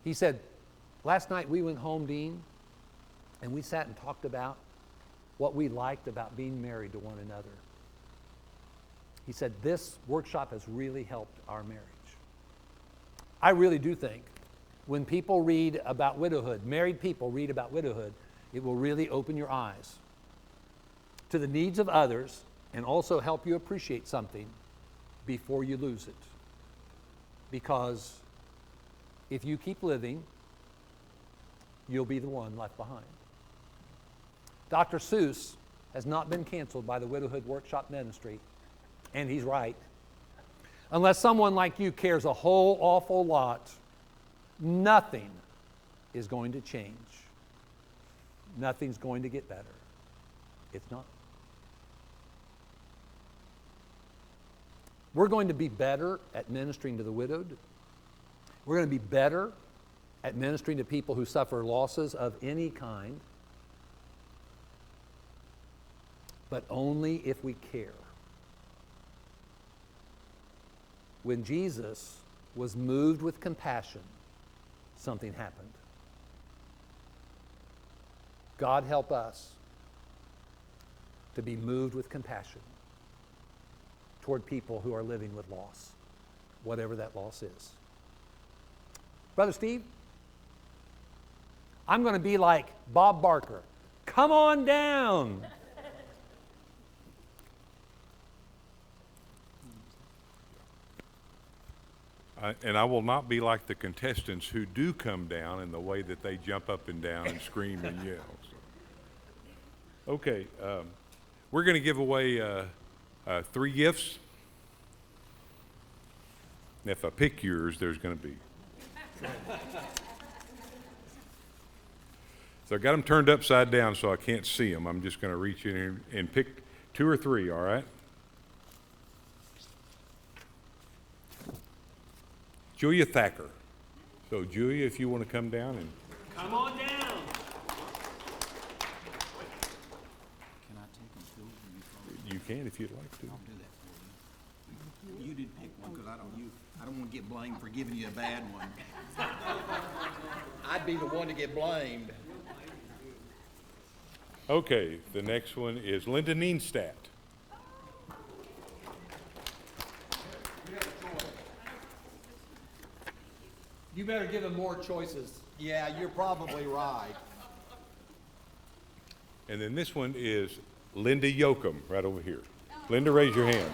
He said, last night we went home, Dean, and we sat and talked about what we liked about being married to one another. He said, this workshop has really helped our marriage. I really do think when people read about widowhood, married people read about widowhood, it will really open your eyes to the needs of others and also help you appreciate something before you lose it. Because if you keep living, you'll be the one left behind. Dr. Seuss has not been canceled by the Widowhood Workshop Ministry, and he's right. Unless someone like you cares a whole awful lot, nothing is going to change. Nothing's going to get better. It's not. We're going to be better at ministering to the widowed. We're going to be better at ministering to people who suffer losses of any kind, but only if we care. When Jesus was moved with compassion, something happened. God help us to be moved with compassion toward people who are living with loss, whatever that loss is. Brother Steve, I'm going to be like Bob Barker. Come on down. And I will not be like the contestants who do come down in the way that they jump up and down and scream and yell. So. Okay, we're going to give away 3 gifts. And if I pick yours, there's going to be. So I got them turned upside down so I can't see them. I'm just going to reach in and pick 2 or 3, all right? Julia Thacker. So Julia, if you want to come down and Come on down. Can I take them too? You can if you'd like to. I'll do that for you. You did pick one, because I don't want to get blamed for giving you a bad one. I'd be the one to get blamed. Okay, the next one is Linda Neenstadt. You better give them more choices. Yeah, you're probably right. And then this one is Linda Yoakum, right over here. Linda, raise your hand.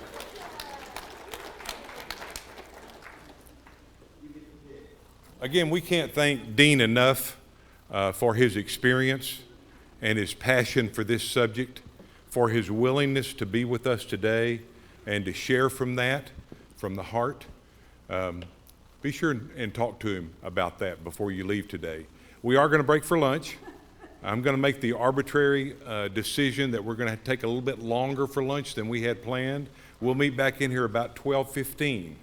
Again, we can't thank Dean enough for his experience and his passion for this subject, for his willingness to be with us today and to share from that, from the heart. Be sure and talk to him about that before you leave today. We are going to break for lunch. I'm going to make the arbitrary decision that we're going to take a little bit longer for lunch than we had planned. We'll meet back in here about 12:15.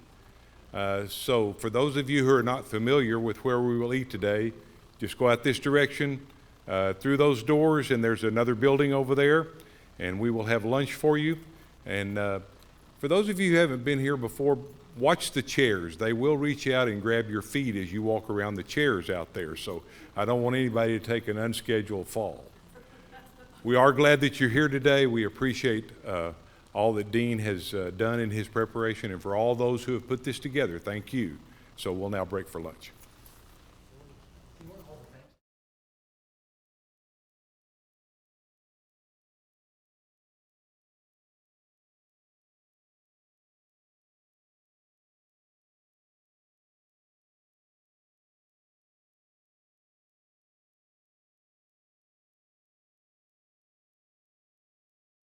So for those of you who are not familiar with where we will eat today, just go out this direction through those doors, and there's another building over there, and we will have lunch for you. And for those of you who haven't been here before, watch the chairs. They will reach out and grab your feet as you walk around the chairs out there. So I don't want anybody to take an unscheduled fall. We are glad that you're here today. We appreciate all that Dean has done in his preparation, and for all those who have put this together, thank you. So we'll now break for lunch.